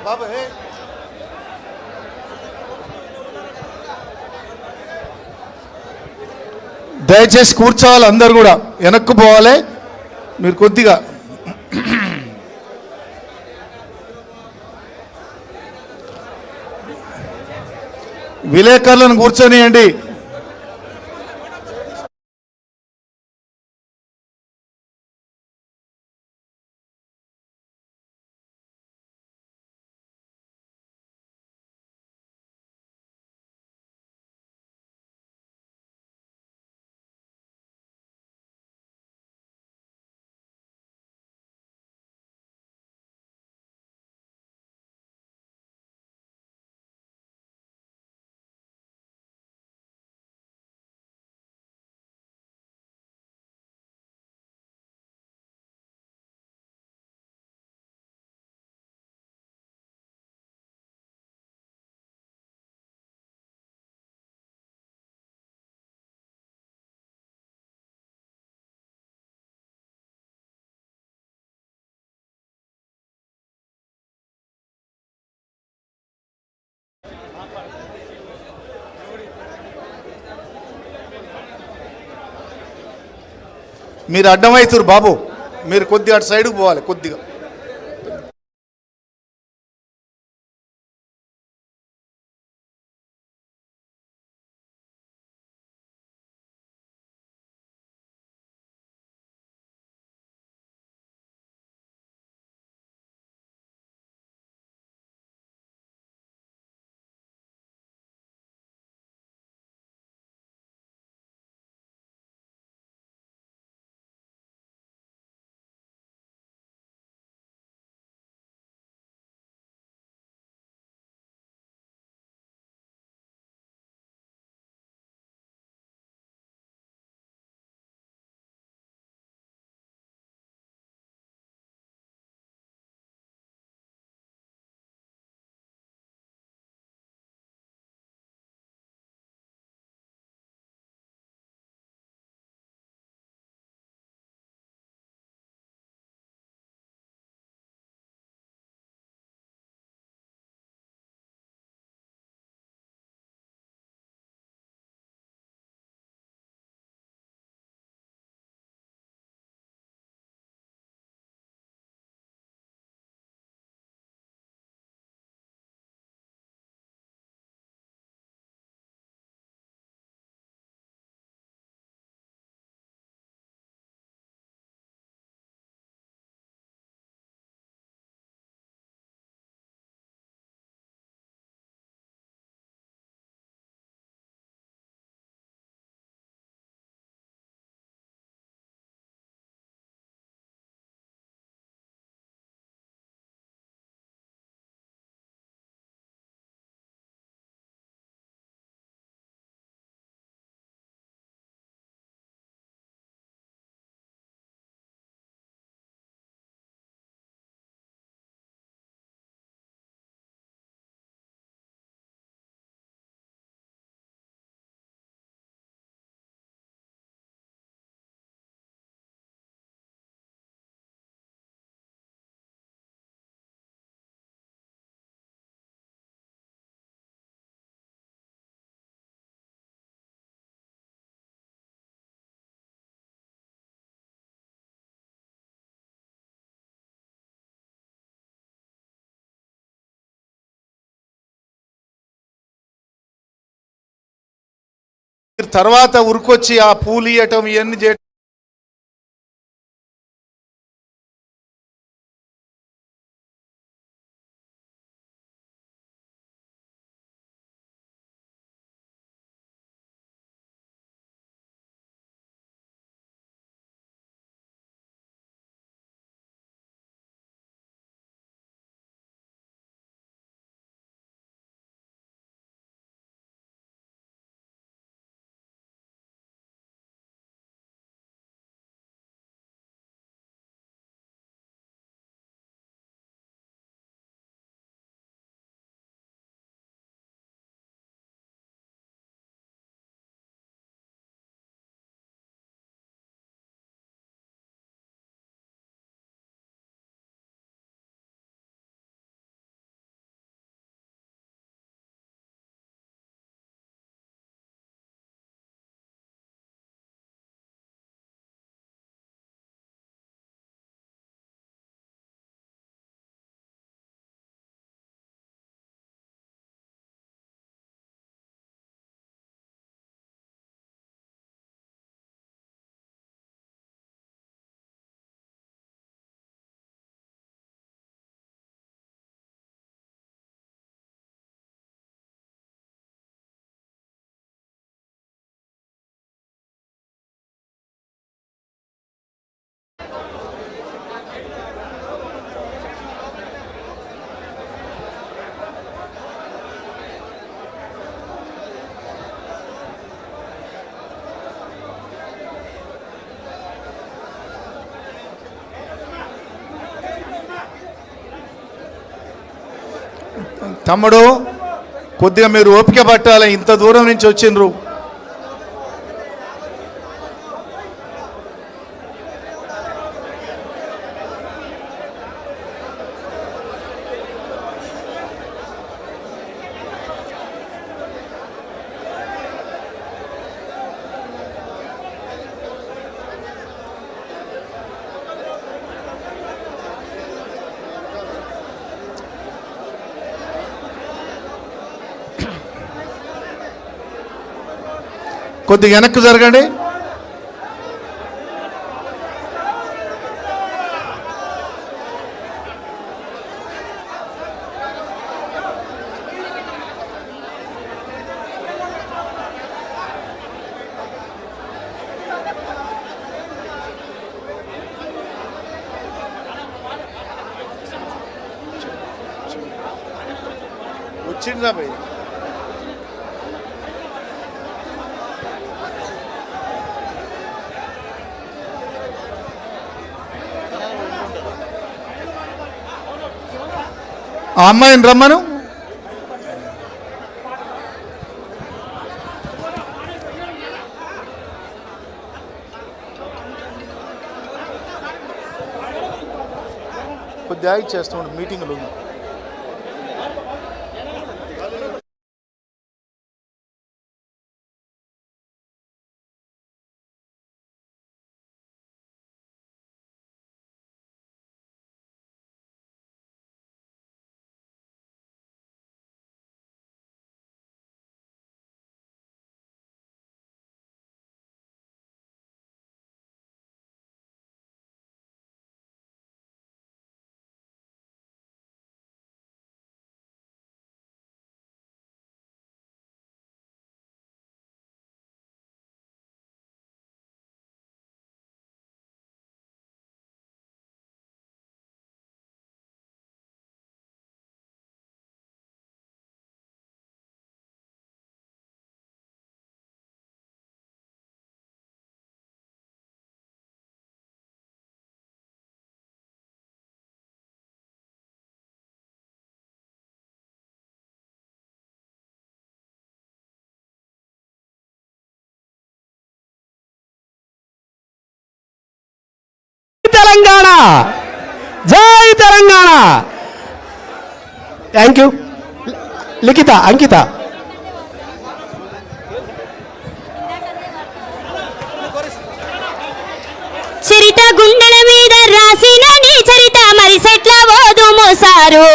బాబు దయచేసి కూర్చోవాలి, అందరు కూడా వెనక్కు పోవాలి. మీరు కొద్దిగా విలేకరులను కూర్చొనియండి. మీరు అడ్డమవుతారు బాబు, మీరు కొద్దిగా అటు సైడ్కి పోవాలి కొద్దిగా. తర్వాత ఉరికొచ్చి ఆ పూలు ఇవ్వటం ఇవన్నీ చేయటం తమ్ముడు కొద్దిగా మీరు ఓపిక పట్టాలి, ఇంత దూరం నుంచి వచ్చిండ్రు. కొద్దిగా వెనక్కు జరగండి. వచ్చిందా భయ్? ఆ అమ్మాయిని రమ్మను. కొద్దిగా చేస్తాం, మీటింగ్లు ఉంది. తెలంగాణ, జై తెలంగాణ. Thank you. లిఖిత, అంకిత. చరిత గుండెల మీద రాసిన నీ చరిత మరి సెట్ల ఓదు మోసారు.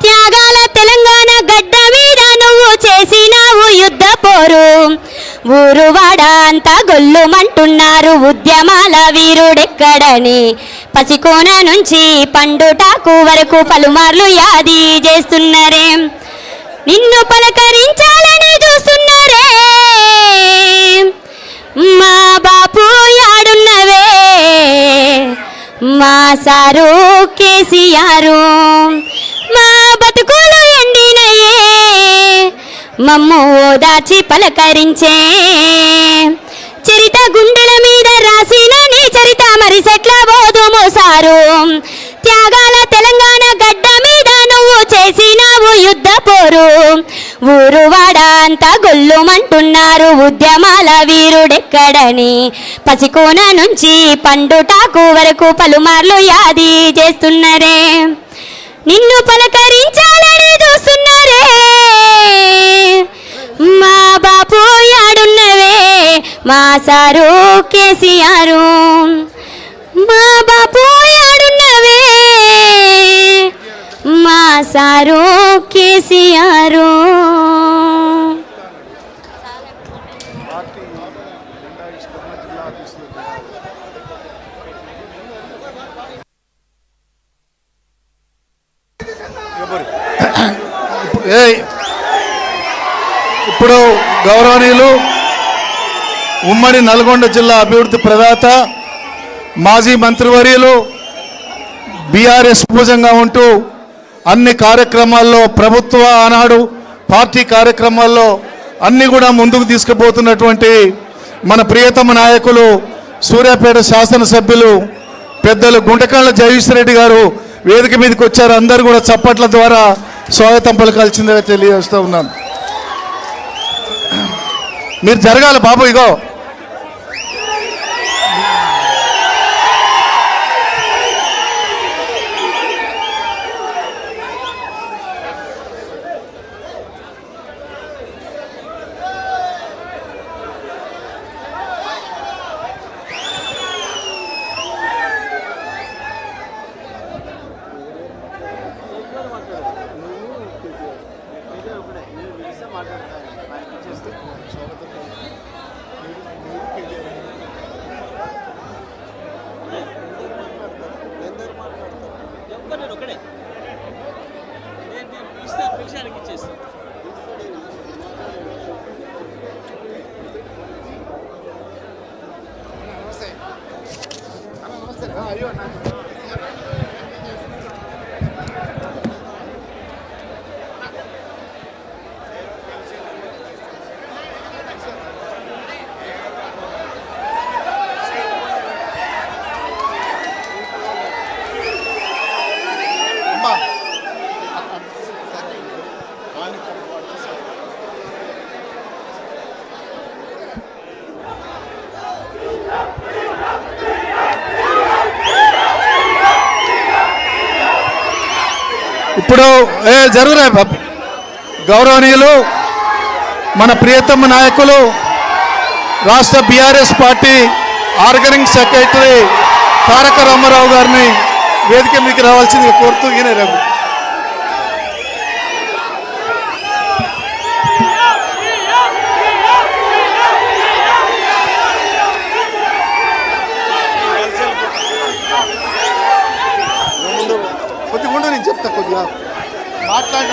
త్యాగాల తెలంగాణ గడ్డ మీద నువ్వు చేసినావు యుద్ధ పోరు. ఊరు వాడ అంతా గొల్లుమంటున్నారు ఉద్యమాల వీరుడెక్కడని. పసికోన నుంచి పండుటాకు వరకు పలుమార్లు యాది చేస్తున్నారే. నిన్ను పలకరించాలని చూస్తున్నారే. మా బాపు యాడున్నవే, మా సారు కేసీఆర్. మా బతుకులు ఎండినయే, మమ్ము ఓదాచి పలకరించే. చరిత గుండెల మీద రాసిన నీ చరిత మరి సెట్ల బోధు మోసారు. త్యాగాల తెలంగాణ గడ్డ మీద నువ్వు చేసినావు యుద్ధ పోరు. ఊరు వాడ అంతా గొల్లుమంటున్నారు ఉద్యమాల వీరుడెక్కడని. పసికోన నుంచి పండుటాకు వరకు పలుమార్లు యాది చేస్తున్నారే. నిన్ను పలకరించాలని చూస్తున్నారే. మా బాపు యాడున్నవే, మా సారు కేసీఆర్. మా బాపు యాడున్నవే, మా సారు కేసీఆర్. ఇప్పుడు గౌరవనీయులు ఉమ్మడి నల్గొండ జిల్లా అభివృద్ధి ప్రదాత మాజీ మంత్రివర్యులు బీఆర్ఎస్ పూజంగా ఉంటూ అన్ని కార్యక్రమాల్లో ప్రభుత్వ ఆనాడు పార్టీ కార్యక్రమాల్లో అన్ని కూడా ముందుకు తీసుకుపోతున్నటువంటి మన ప్రియతమ నాయకులు సూర్యాపేట శాసనసభ్యులు పెద్దలు గుంటకాళ్ళ జగదీశ్వర్ రెడ్డి గారు వేదిక మీదకి వచ్చారు. అందరూ కూడా చప్పట్ల ద్వారా స్వాగతం పలకాల్సిందిగా తెలియజేస్తూ ఉన్నాను. మీరు జరగాలి బాబు. ఇగో ఇప్పుడు జరుగురా గౌరవనీయులు మన ప్రియతమ నాయకులు రాష్ట్ర బీఆర్ఎస్ పార్టీ ఆర్గనైజింగ్ సెక్రటరీ తారక రామారావు గారిని వేదిక మీకు రావాల్సిందిగా కోరుతూ రేపు కొద్దిగా నేను చెప్తా కొద్దిగా మాట్లాడ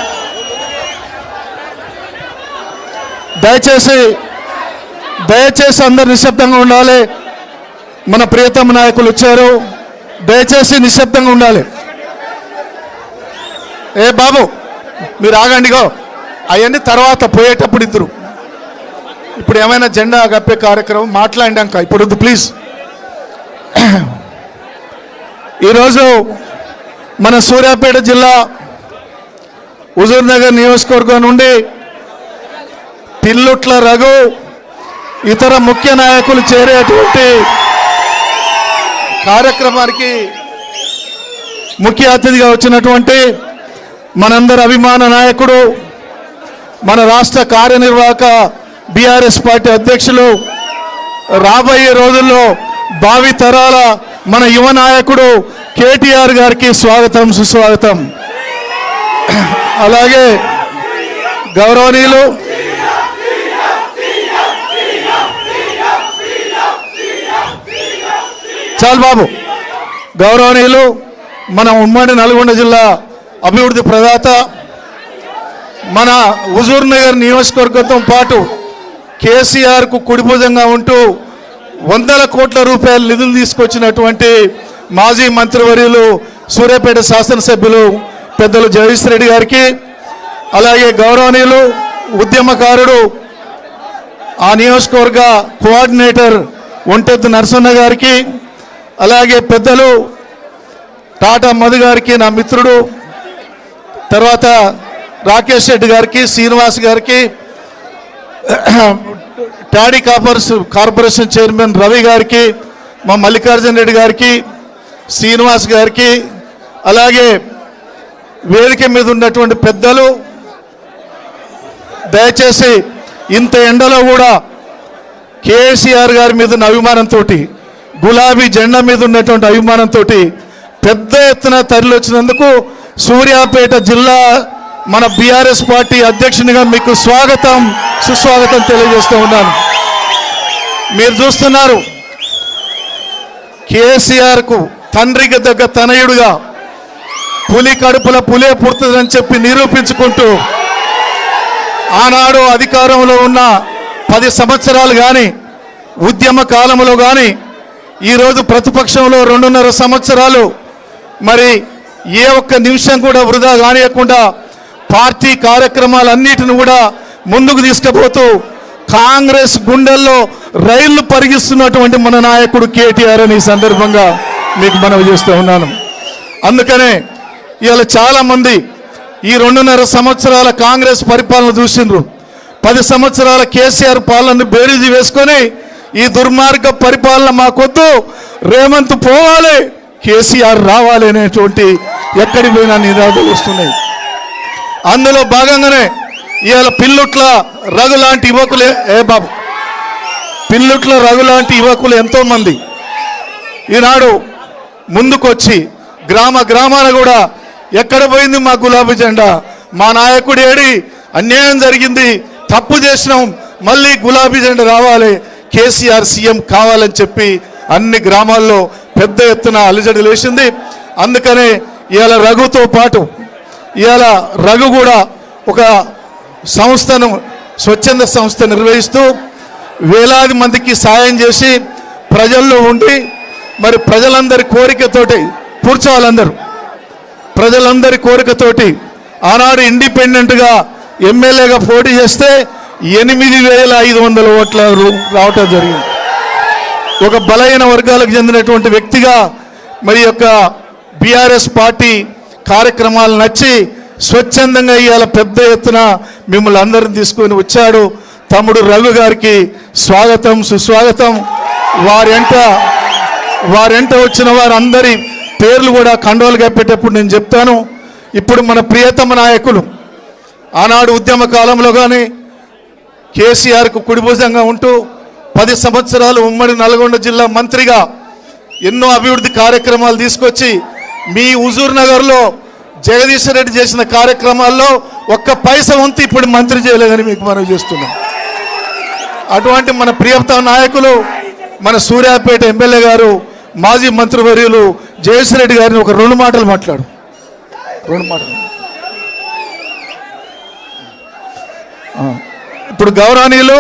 దయచేసి అందరు నిశ్శబ్దంగా ఉండాలి. మన ప్రియతమ నాయకులు వచ్చారు. దయచేసి నిశ్శబ్దంగా ఉండాలి. ఏ బాబు మీరు ఆగండిగో అవన్నీ తర్వాత పోయేటప్పుడు ఇద్దరు. ఇప్పుడు ఏమైనా జెండా కప్పే కార్యక్రమం మాట్లాడినాక ఇప్పుడు వద్దు ప్లీజ్. ఈరోజు మన సూర్యాపేట జిల్లా హుజూర్నగర్ నియోజకవర్గం నుండి పిల్లుట్ల రఘు ఇతర ముఖ్య నాయకులు చేరేటువంటి కార్యక్రమానికి ముఖ్య అతిథిగా వచ్చినటువంటి మనందరి అభిమాన నాయకుడు, మన రాష్ట్ర కార్యనిర్వాహక బీఆర్ఎస్ పార్టీ అధ్యక్షులు, రాబోయే రోజుల్లో భావి తరాల మన యువ నాయకుడు కేటీఆర్ గారికి స్వాగతం సుస్వాగతం. అలాగే గౌరవనీయులు చాలు బాబు గౌరవనీయులు మన ఉమ్మడి నల్గొండ జిల్లా అభివృద్ధి ప్రదాత, మన హుజూర్నగర్ నియోజకవర్గంతో పాటు కేసీఆర్కు కుడిభుజంగా ఉంటూ వందల కోట్ల రూపాయల నిధులు తీసుకొచ్చినటువంటి మాజీ మంత్రివర్యులు సూర్యాపేట శాసనసభ్యులు పెద్దలు జగదీష్ రెడ్డి గారికి, అలాగే గౌరవనీయులు ఉద్యమకారుడు ఆ నియోజకవర్గ కోఆర్డినేటర్ ఒంటెత్తు నరసన్న గారికి, అలాగే పెద్దలు టాటా మధు గారికి నా మిత్రుడు, తర్వాత రాకేష్ రెడ్డి గారికి, శ్రీనివాస్ గారికి, టాడీ కార్పొరేషన్ చైర్మన్ రవి గారికి, మా మల్లికార్జున రెడ్డి గారికి, శ్రీనివాస్ గారికి, అలాగే వేదిక మీద ఉన్నటువంటి పెద్దలు, దయచేసి ఇంత ఎండలో కూడా కేసీఆర్ గారి మీద ఉన్న అభిమానంతో, గులాబీ జెండా మీద ఉన్నటువంటి అభిమానంతో పెద్ద ఎత్తున తరలివచ్చినందుకు సూర్యాపేట జిల్లా మన బీఆర్ఎస్ పార్టీ అధ్యక్షునిగా మీకు స్వాగతం సుస్వాగతం తెలియజేస్తూ ఉన్నాను. మీరు చూస్తున్నారు కేసీఆర్కు తండ్రికి దగ్గర తనయుడుగా పులి కడుపుల పులే పుడుతుందని చెప్పి నిరూపించుకుంటూ ఆనాడు అధికారంలో ఉన్న 10 సంవత్సరాలు కానీ ఉద్యమ కాలంలో కానీ ఈరోజు ప్రతిపక్షంలో 2.5 సంవత్సరాలు మరి ఏ ఒక్క నిమిషం కూడా వృధా కానియకుండా పార్టీ కార్యక్రమాలన్నిటిని కూడా ముందుకు తీసుకుపోతూ కాంగ్రెస్ గుండెల్లో రైళ్లు పరిగిస్తున్నటువంటి మన నాయకుడు కేటీఆర్ అని ఈ సందర్భంగా మీకు మనవి చేస్తూ ఉన్నాను. అందుకనే ఇవాళ చాలామంది ఈ 2.5 సంవత్సరాల కాంగ్రెస్ పరిపాలన చూసిండ్రు. 10 సంవత్సరాల కేసీఆర్ పాలనను బేరీజు వేసుకొని ఈ దుర్మార్గ పరిపాలన మాకొద్దు, రేవంత్ పోవాలి, కేసీఆర్ రావాలి అనేటువంటి ఎక్కడికి పోయినా నినాదాలు వస్తున్నాయి. అందులో భాగంగానే ఇవాళ పిల్లుట్ల రఘు లాంటి యువకులే పిల్లుట్ల రఘు లాంటి యువకులు ఎంతోమంది ఈనాడు ముందుకొచ్చి గ్రామాన కూడా ఎక్కడ పోయింది మా గులాబీ జెండా, మా నాయకుడు ఏడి, అన్యాయం జరిగింది, తప్పు చేసినాం, మళ్ళీ గులాబీ జెండా రావాలి, కేసీఆర్ సీఎం కావాలని చెప్పి అన్ని గ్రామాల్లో పెద్ద ఎత్తున అలజడి లేచింది. అందుకనే ఇవాళ రఘుతో పాటు ఇవాళ రఘు కూడా ఒక సంస్థను, స్వచ్ఛంద సంస్థ నిర్వహిస్తూ వేలాది మందికి సాయం చేసి ప్రజల్లో ఉండి మరి ప్రజలందరి కోరికతోటి కూర్చోవాలందరూ, ప్రజలందరి కోరికతోటి ఆనాడు ఇండిపెండెంట్గా ఎమ్మెల్యేగా పోటీ చేస్తే 8,500 ఓట్ల రావటం జరిగింది. ఒక బలహీన వర్గాలకు చెందినటువంటి వ్యక్తిగా మరి యొక్క బీఆర్ఎస్ పార్టీ కార్యక్రమాలు నచ్చి స్వచ్ఛందంగా ఇవాళ పెద్ద ఎత్తున మిమ్మల్ని అందరిని తీసుకొని వచ్చాడు. తమ్ముడు రఘు గారికి స్వాగతం, సుస్వాగతం. వారెంట వచ్చిన వారందరి పేర్లు కూడా కండోలు కప్పేటప్పుడు నేను చెప్తాను. ఇప్పుడు మన ప్రియతమ నాయకులు ఆనాడు ఉద్యమ కాలంలో కానీ కేసీఆర్కు కుడిభుజంగా ఉంటూ 10 సంవత్సరాలు ఉమ్మడి నల్గొండ జిల్లా మంత్రిగా ఎన్నో అభివృద్ధి కార్యక్రమాలు తీసుకొచ్చి మీ హుజూర్ నగర్లో జగదీశ్వర్ రెడ్డి చేసిన కార్యక్రమాల్లో ఒక్క పైసా వంతు ఇప్పుడు మంత్రి చేయలేదని మీకు మనవి చేస్తున్నాం. అటువంటి మన ప్రియతమ నాయకులు మన సూర్యాపేట ఎమ్మెల్యే గారు, మాజీ మంత్రివర్యులు జగదీశ్వర్ రెడ్డి గారిని ఒక 2 మాటలు మాట్లాడు. 2 మాటలు. ఇప్పుడు గౌరవనీయులు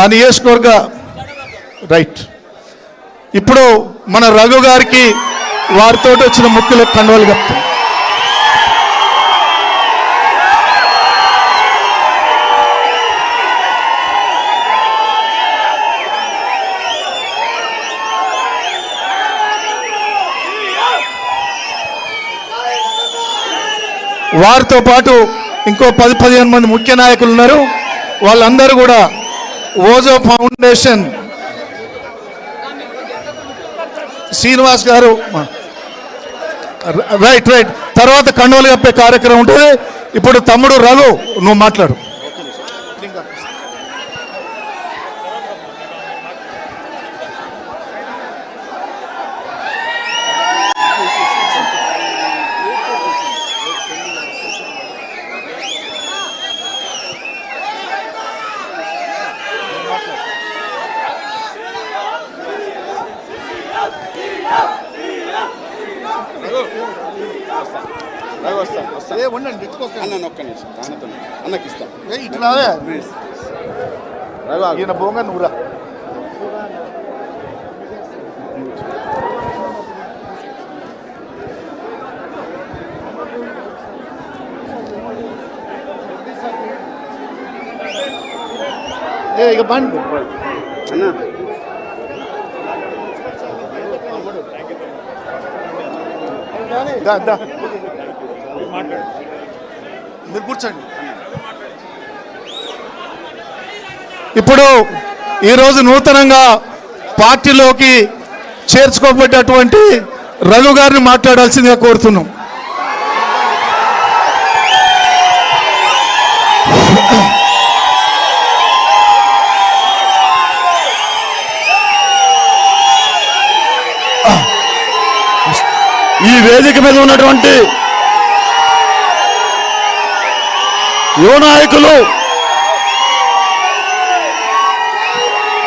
ఆ నియోజకవర్గ రైట్, ఇప్పుడు మన రఘు గారికి వారితో వచ్చిన ముఖ్యులకు కండువాలు కప్తాం. వారితో పాటు ఇంకో 10-15 మంది ముఖ్య నాయకులు ఉన్నారు. వాళ్ళందరూ కూడా ఓజో ఫౌండేషన్ శ్రీనివాస్ గారు రైట్ తర్వాత కండువాలు కప్పే కార్యక్రమం ఉంటుంది. ఇప్పుడు తమ్ముడు రఘు నువ్వు మాట్లాడు. ఈయన బోంగ నువ్వురా. ఇక బండి అన్నా మీరు కూర్చోండి. ఇప్పుడు ఈరోజు నూతనంగా పార్టీలోకి చేర్చుకోబడ్డటువంటి రఘు గారిని మాట్లాడాల్సిందిగా కోరుతున్నాం. ఈ వేదిక మీద ఉన్నటువంటి యువ నాయకులు,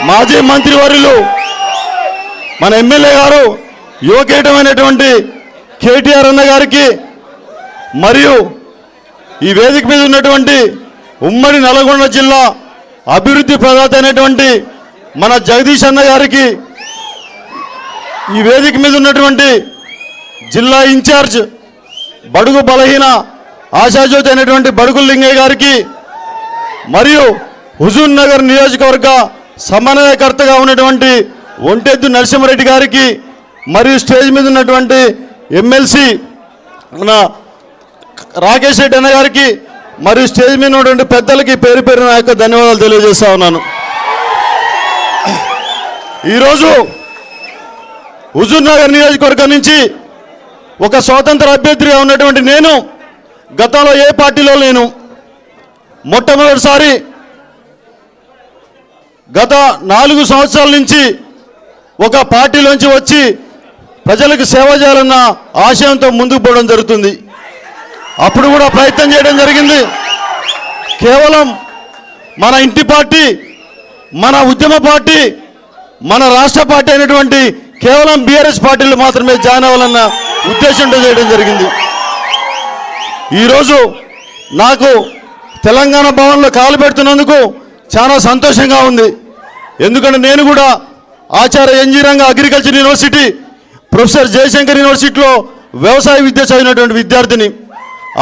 మాజీ మంత్రివర్యులు, మన ఎమ్మెల్యే గారు యువకేటమైనటువంటి కేటీఆర్ అన్న గారికి, మరియు ఈ వేదిక మీద ఉన్నటువంటి ఉమ్మడి నల్గొండ జిల్లా అభివృద్ధి ప్రదాత అయినటువంటి మన జగదీష్ అన్న గారికి, ఈ వేదిక మీద ఉన్నటువంటి జిల్లా ఇన్ఛార్జ్ బడుగు బలహీన ఆశాజ్యోతి అయినటువంటి బడుగు లింగయ్య గారికి, మరియు హుజూర్ నగర్ నియోజకవర్గ సమన్వయకర్తగా ఉన్నటువంటి ఒంటెద్దు నరసింహారెడ్డి గారికి, మరియు స్టేజ్ మీద ఉన్నటువంటి ఎమ్మెల్సీ మన రాకేష్ రెడ్డి అన్న గారికి మరియు స్టేజ్ మీద ఉన్నటువంటి పెద్దలకి పేరు పేరు నా యొక్క ధన్యవాదాలు తెలియజేస్తా ఉన్నాను. ఈరోజు హుజూర్నగర్ నియోజకవర్గం నుంచి ఒక స్వతంత్ర అభ్యర్థిగా ఉన్నటువంటి నేను గతంలో ఏ పార్టీలో లేను. మొట్టమొదటిసారి గత 4 సంవత్సరాల నుంచి ఒక పార్టీలోంచి వచ్చి ప్రజలకు సేవ చేయాలన్న ఆశయంతో ముందుకు పోవడం జరుగుతుంది. అప్పుడు కూడా ప్రయత్నం చేయడం జరిగింది. కేవలం మన ఇంటి పార్టీ, మన ఉద్యమ పార్టీ, మన రాష్ట్ర పార్టీ అయినటువంటి కేవలం బీఆర్ఎస్ పార్టీలు మాత్రమే జాయిన్ అవ్వాలన్న ఉద్దేశంతో చేయడం జరిగింది. ఈరోజు నాకు తెలంగాణ భవన్లో కాలు పెడుతున్నందుకు చాలా సంతోషంగా ఉంది. ఎందుకంటే నేను కూడా ఆచార్య ఎన్జీ రంగ అగ్రికల్చర్ యూనివర్సిటీ, ప్రొఫెసర్ జయశంకర్ యూనివర్సిటీలో వ్యవసాయ విద్య చదివినటువంటి విద్యార్థిని.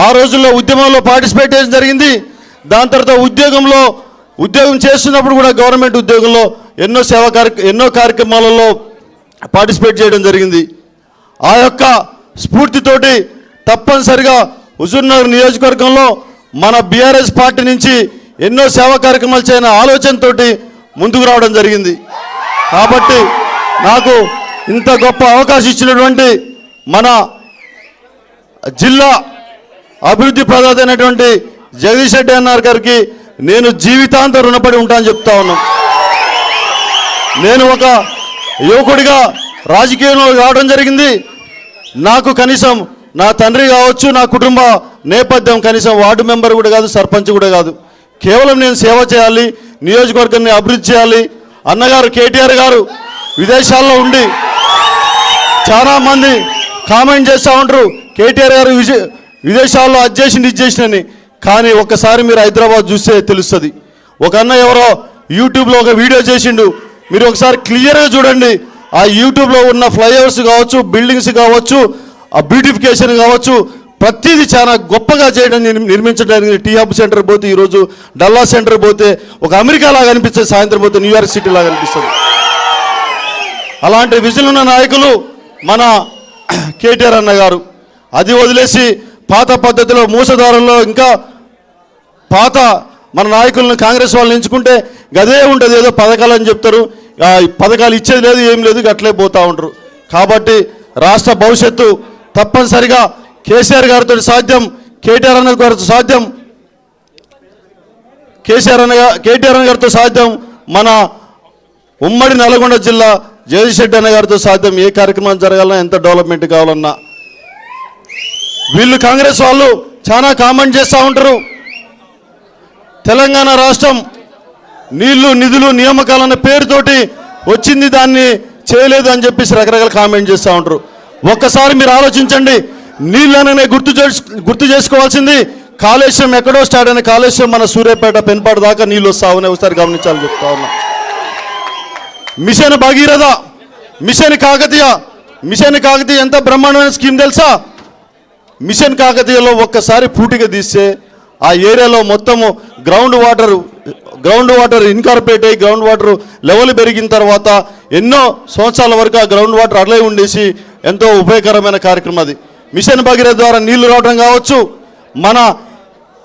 ఆ రోజుల్లో ఉద్యమంలో పార్టిసిపేట్ చేయడం జరిగింది. దాని తర్వాత ఉద్యోగం చేస్తున్నప్పుడు కూడా గవర్నమెంట్ ఉద్యోగంలో ఎన్నో కార్యక్రమాలలో పార్టిసిపేట్ చేయడం జరిగింది. ఆ యొక్క స్ఫూర్తితోటి తప్పనిసరిగా హుజూర్నగర్ నియోజకవర్గంలో మన బీఆర్ఎస్ పార్టీ నుంచి ఎన్నో సేవా కార్యక్రమాలు చేయని ఆలోచనతో ముందుకు రావడం జరిగింది. కాబట్టి నాకు ఇంత గొప్ప అవకాశం ఇచ్చినటువంటి మన జిల్లా అభివృద్ధి ప్రదాత అయినటువంటి జగదీష్ రెడ్డి అన్న గారికి నేను జీవితాంతం రుణపడి ఉంటానని చెప్తా ఉన్నాను. నేను ఒక యువకుడిగా రాజకీయంలో రావడం జరిగింది. నాకు కనీసం నా తండ్రి కావచ్చు, నా కుటుంబ నేపథ్యం కనీసం వార్డు మెంబర్ కూడా కాదు, సర్పంచ్ కూడా కాదు. కేవలం నేను సేవ చేయాలి, నియోజకవర్గాన్ని అభివృద్ధి చేయాలి. అన్నగారు కేటీఆర్ గారు విదేశాల్లో ఉండి చాలామంది కామెంట్ చేస్తూ ఉంటారు, కేటీఆర్ గారు విదేశాల్లో అది చేసింది ఇది చేసినని. కానీ ఒక్కసారి మీరు హైదరాబాద్ చూస్తే తెలుస్తుంది. ఒక అన్న ఎవరో యూట్యూబ్లో ఒక వీడియో చేసిండు, మీరు ఒకసారి క్లియర్గా చూడండి. ఆ యూట్యూబ్లో ఉన్న ఫ్లైఓవర్స్ కావచ్చు, బిల్డింగ్స్ కావచ్చు, ఆ బ్యూటిఫికేషన్ కావచ్చు, ప్రతిదీ చాలా గొప్పగా చేయడం నిర్మించడానికి. టీ హబ్ సెంటర్ పోతే ఈరోజు డల్లాస్ సెంటర్ పోతే ఒక అమెరికా లాగా అనిపిస్తుంది, సాయంత్రం పోతే న్యూయార్క్ సిటీ లాగా అనిపిస్తుంది. అలాంటి విజన్ ఉన్న నాయకులు మన కేటీఆర్ అన్న గారు. అది వదిలేసి పాత పద్ధతిలో మూసదారుల్లో ఇంకా పాత మన నాయకులను కాంగ్రెస్ వాళ్ళని ఎంచుకుంటే గదే ఉంటుంది, ఏదో పథకాలు అని చెప్తారు, పథకాలు ఇచ్చేది లేదు, ఏం లేదు, అట్లే పోతూ ఉంటారు. కాబట్టి రాష్ట్ర భవిష్యత్తు తప్పనిసరిగా కేసీఆర్ గారితో సాధ్యం, కేటీఆర్ అన్న గారితో సాధ్యం, కేటీఆర్ అన్న గారితో సాధ్యం, మన ఉమ్మడి నల్గొండ జిల్లా జగదీష్ రెడ్డి అన్న గారితో సాధ్యం. ఏ కార్యక్రమం జరగాలన్నా, ఎంత డెవలప్మెంట్ కావాలన్నా. వీళ్ళు కాంగ్రెస్ వాళ్ళు చాలా కామెంట్ చేస్తూ ఉంటారు, తెలంగాణ రాష్ట్రం నీళ్లు నిధులు నియామకాలన్న పేరుతోటి వచ్చింది, దాన్ని చేయలేదు అని చెప్పేసి రకరకాల కామెంట్ చేస్తూ ఉంటారు. ఒక్కసారి మీరు ఆలోచించండి. నీళ్ళనే గుర్తు చేసుకోవాల్సింది కాళేశ్వరం ఎక్కడో స్టార్ట్ అయిన కాళేశ్వరం మన సూర్యాపేట పెన్పాడు దాకా నీళ్ళు వస్తా ఉన్నాయి. ఒకసారి గమనించాలని చెప్తా ఉన్నా. మిషన్ భగీరథ, మిషన్ కాకతీయ ఎంత బ్రహ్మాండమైన స్కీమ్ తెలుసా? మిషన్ కాకతీయలో ఒక్కసారి పూటిగా తీస్తే ఆ ఏరియాలో మొత్తము గ్రౌండ్ వాటర్ ఇన్కార్పొరేట్ అయ్యి గ్రౌండ్ వాటర్ లెవెల్ పెరిగిన తర్వాత ఎన్నో సంవత్సరాల వరకు ఆ గ్రౌండ్ వాటర్ అట్లే ఉండేసి ఎంతో ఉపయోగకరమైన కార్యక్రమం అది. మిషన్ భగీరథ ద్వారా నీళ్లు రావడం కావచ్చు. మన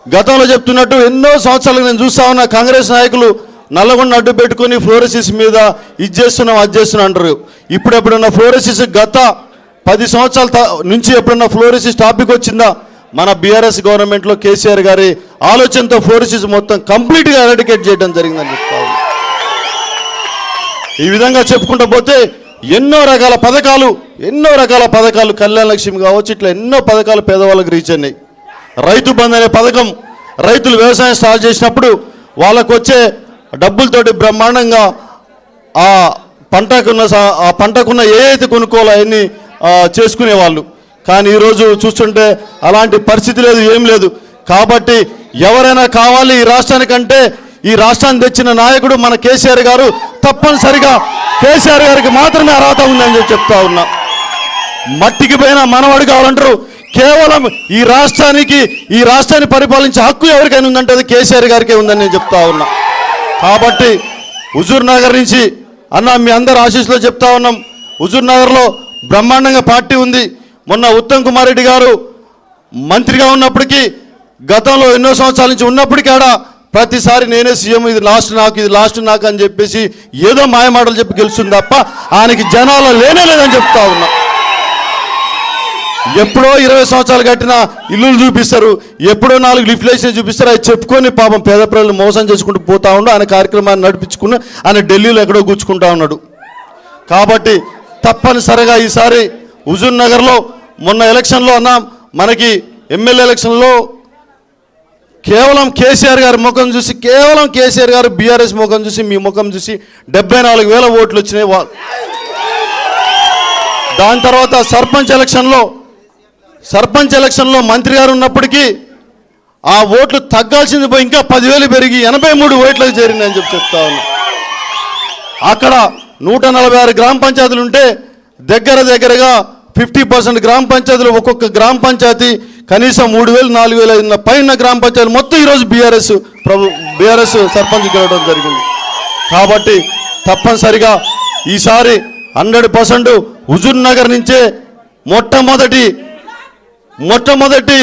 గతంలో చెప్తున్నట్టు ఎన్నో సంవత్సరాలు నేను చూస్తా ఉన్న కాంగ్రెస్ నాయకులు నల్లగొండ అడ్డు పెట్టుకుని ఫ్లోరోసిస్ మీద ఇది చేస్తున్నాం అది చేస్తున్నాం అంటారు. ఇప్పుడు ఎప్పుడన్నా ఫ్లోరోసిస్ గత 10 సంవత్సరాల నుంచి ఎప్పుడన్నా ఫ్లోరోసిస్ టాపిక్ వచ్చిందా? మన బీఆర్ఎస్ గవర్నమెంట్లో కేసీఆర్ గారి ఆలోచనతో ఫ్లోరోసిస్ మొత్తం కంప్లీట్గా ఎరాడికేట్ చేయడం జరిగిందని చెప్తాను. ఈ విధంగా చెప్పుకుంటూ పోతే ఎన్నో రకాల పథకాలు కళ్యాణ లక్ష్మి కావచ్చు, ఇట్లా ఎన్నో పథకాలు పేదవాళ్ళకి రీచ్ అయినాయి. రైతు బంధు అనే పథకం, రైతులు వ్యవసాయం స్టార్ట్ చేసినప్పుడు వాళ్ళకు వచ్చే డబ్బులతోటి బ్రహ్మాండంగా ఆ పంటకున్న ఏదైతే కొనుక్కోవాలో అవన్నీ చేసుకునేవాళ్ళు. కానీ ఈరోజు చూస్తుంటే అలాంటి పరిస్థితి లేదు, ఏం లేదు. కాబట్టి ఎవరైనా కావాలి ఈ రాష్ట్రానికంటే ఈ రాష్ట్రాన్ని తెచ్చిన నాయకుడు మన కేసీఆర్ గారు. తప్పనిసరిగా కేసీఆర్ గారికి మాత్రమే అర్హత ఉందని చెప్తా ఉన్నా. మట్టికి పోయినా మనవాడు కావాలంటారు. కేవలం ఈ రాష్ట్రాన్ని పరిపాలించే హక్కు ఎవరికైనా ఉందంటే అది కేసీఆర్ గారికే ఉందని నేను చెప్తా ఉన్నా. కాబట్టి హుజూర్ నగర్ నుంచి అన్న మీ అందరు ఆశీస్సులో చెప్తా ఉన్నాం, హుజూర్ నగర్లో బ్రహ్మాండంగా పార్టీ ఉంది. మొన్న ఉత్తమ్ కుమార్ రెడ్డి గారు మంత్రిగా ఉన్నప్పటికీ గతంలో ఎన్నో సంవత్సరాల నుంచి ఉన్నప్పటికీ ఆడ ప్రతిసారి నేనే సీఎం, ఇది లాస్ట్ నాకు అని చెప్పేసి ఏదో మాయమాటలు చెప్పి గెలుస్తుంది తప్ప ఆయనకి జనాలు లేదని చెప్తా ఉన్నా. ఎప్పుడో 20 సంవత్సరాలు కట్టిన ఇల్లులు చూపిస్తారు, ఎప్పుడో 4 లిఫ్లేషన్ చూపిస్తారు. అవి చెప్పుకొని పాపం పేద ప్రజలు మోసం చేసుకుంటూ పోతా ఉండు. ఆయన కార్యక్రమాన్ని నడిపించుకుని ఆయన ఢిల్లీలో ఎక్కడో కూర్చుకుంటా ఉన్నాడు. కాబట్టి తప్పనిసరిగా ఈసారి హుజూర్ నగర్లో మొన్న ఎలక్షన్లో మనకి ఎమ్మెల్యే ఎలక్షన్లో కేవలం కేసీఆర్ గారి ముఖం చూసి, కేవలం కేసీఆర్ గారు బీఆర్ఎస్ ముఖం చూసి, మీ ముఖం చూసి 74,000 ఓట్లు వచ్చినాయి. దాని తర్వాత సర్పంచ్ ఎలక్షన్లో మంత్రి గారు ఉన్నప్పటికీ ఆ ఓట్లు తగ్గాల్సింది పోయి ఇంకా 10,000 పెరిగి 83 ఓట్లకు చేరిందని చెప్తా ఉన్నా. అక్కడ 146 గ్రామ పంచాయతీలు ఉంటే దగ్గరగా 50% గ్రామ పంచాయతీలు, ఒక్కొక్క గ్రామ పంచాయతీ కనీసం 3,000 4,000 పైన గ్రామ పంచాయతీలు మొత్తం ఈరోజు బీఆర్ఎస్ సర్పంచ్ గెలవడం జరిగింది. కాబట్టి తప్పనిసరిగా ఈసారి 100% హుజూర్ నగర్ నుంచే మొట్టమొదటి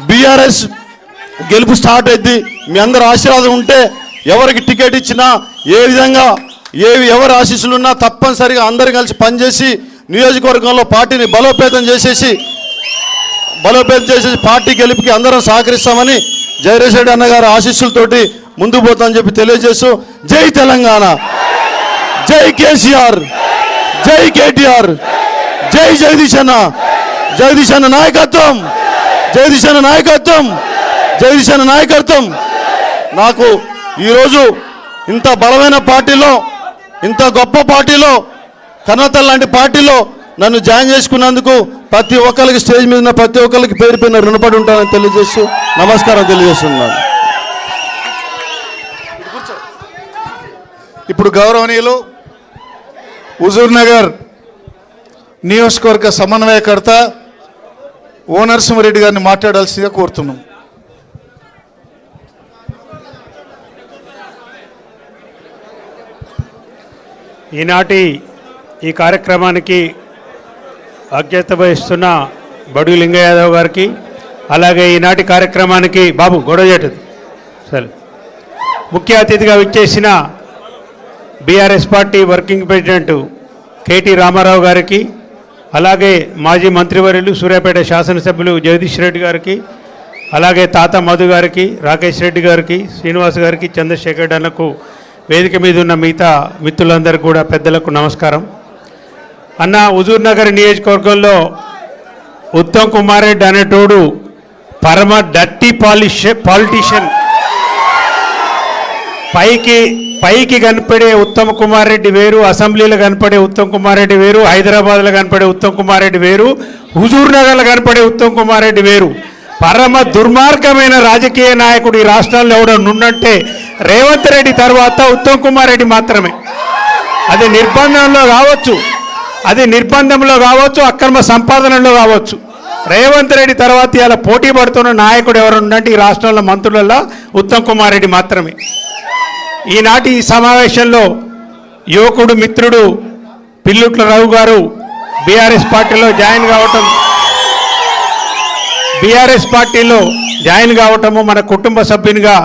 బీఆర్ఎస్ గెలుపు స్టార్ట్ అయింది. మీ అందరి ఆశీర్వాదం ఉంటే ఎవరికి టికెట్ ఇచ్చినా, ఏ విధంగా ఎవరి ఆశీస్సులున్నా తప్పనిసరిగా అందరు కలిసి పనిచేసి నియోజకవర్గంలో పార్టీని బలోపేతం చేసేసి పార్టీ గెలుపుకి అందరం సహకరిస్తామని జయరేష్ రెడ్డి అన్నగారి ఆశీస్సులతోటి ముందుకు పోతామని చెప్పి తెలియజేస్తూ, జై తెలంగాణ, జై కేసీఆర్, జై కేటీఆర్, జై జగదీష్ అన్న నాయకత్వం, జగదీష్ అన్న నాయకత్వం. నాకు ఈరోజు ఇంత బలమైన పార్టీలో, ఇంత గొప్ప పార్టీలో, కన్నతల్ లాంటి పార్టీలో నన్ను జాయిన్ చేసుకున్నందుకు ప్రతి ఒక్కరికి, స్టేజ్ మీద ఉన్న ప్రతి ఒక్కరికి పేరు పైన రుణపడి ఉంటానని తెలియజేస్తూ నమస్కారం తెలియజేస్తున్నాను. ఇప్పుడు గౌరవనీయులు హుజూర్ నగర్ నియోజకవర్గ సమన్వయకర్త ఓ నరసింహారెడ్డి గారిని మాట్లాడాల్సిందిగా కోరుతున్నాం. ఈనాటి ఈ కార్యక్రమానికి అధ్యక్షత వహిస్తున్న బడుగు లింగయ్య యాదవ్ గారికి, అలాగే ఈనాటి కార్యక్రమానికి బాబు గొడవజేటు సరే ముఖ్య అతిథిగా విచ్చేసిన BRS party working president KT Rama Rao గారికి, అలాగే మాజీ మంత్రివర్యులు సూర్యాపేట శాసనసభ్యులు జగదీష్ రెడ్డి గారికి, అలాగే తాత మధు గారికి, రాకేష్ రెడ్డి గారికి, శ్రీనివాస్ గారికి, చంద్రశేఖర్ అన్నకు, వేదిక మీద ఉన్న మిగతా మిత్రులందరికీ కూడా పెద్దలకు నమస్కారం. అన్న, హుజూర్ నగర్ నియోజకవర్గంలో ఉత్తమ్ కుమార్ రెడ్డి అనేటోడు పరమ డర్టీ పాలిటిషియన్. పైకి కనపడే ఉత్తమ్ కుమార్ రెడ్డి వేరు, అసెంబ్లీలో కనపడే ఉత్తమ్ కుమార్ రెడ్డి వేరు, హైదరాబాద్లో కనపడే ఉత్తమ్ కుమార్ రెడ్డి వేరు, హుజూర్ నగర్లో కనపడే ఉత్తమ్ కుమార్ రెడ్డి వేరు. పరమ దుర్మార్గమైన రాజకీయ నాయకుడు ఈ రాష్ట్రంలో ఎవడో ఉన్నట్టే రేవంత్ రెడ్డి తర్వాత ఉత్తమ్ కుమార్ రెడ్డి మాత్రమే. అది నిర్బంధంలో కావచ్చు, అక్రమ సంపాదనలో కావచ్చు. రేవంత్ రెడ్డి తర్వాత ఇలా పోటీ పడుతున్న నాయకుడు ఎవరుందంటే ఈ రాష్ట్రంలో మంత్రులలో ఉత్తమ్ కుమార్ రెడ్డి మాత్రమే. ఈనాటి ఈ సమావేశంలో యువకుడు మిత్రుడు పిల్లుట్ల రావు గారు బీఆర్ఎస్ పార్టీలో జాయిన్ కావటము, మన కుటుంబ సభ్యునిగా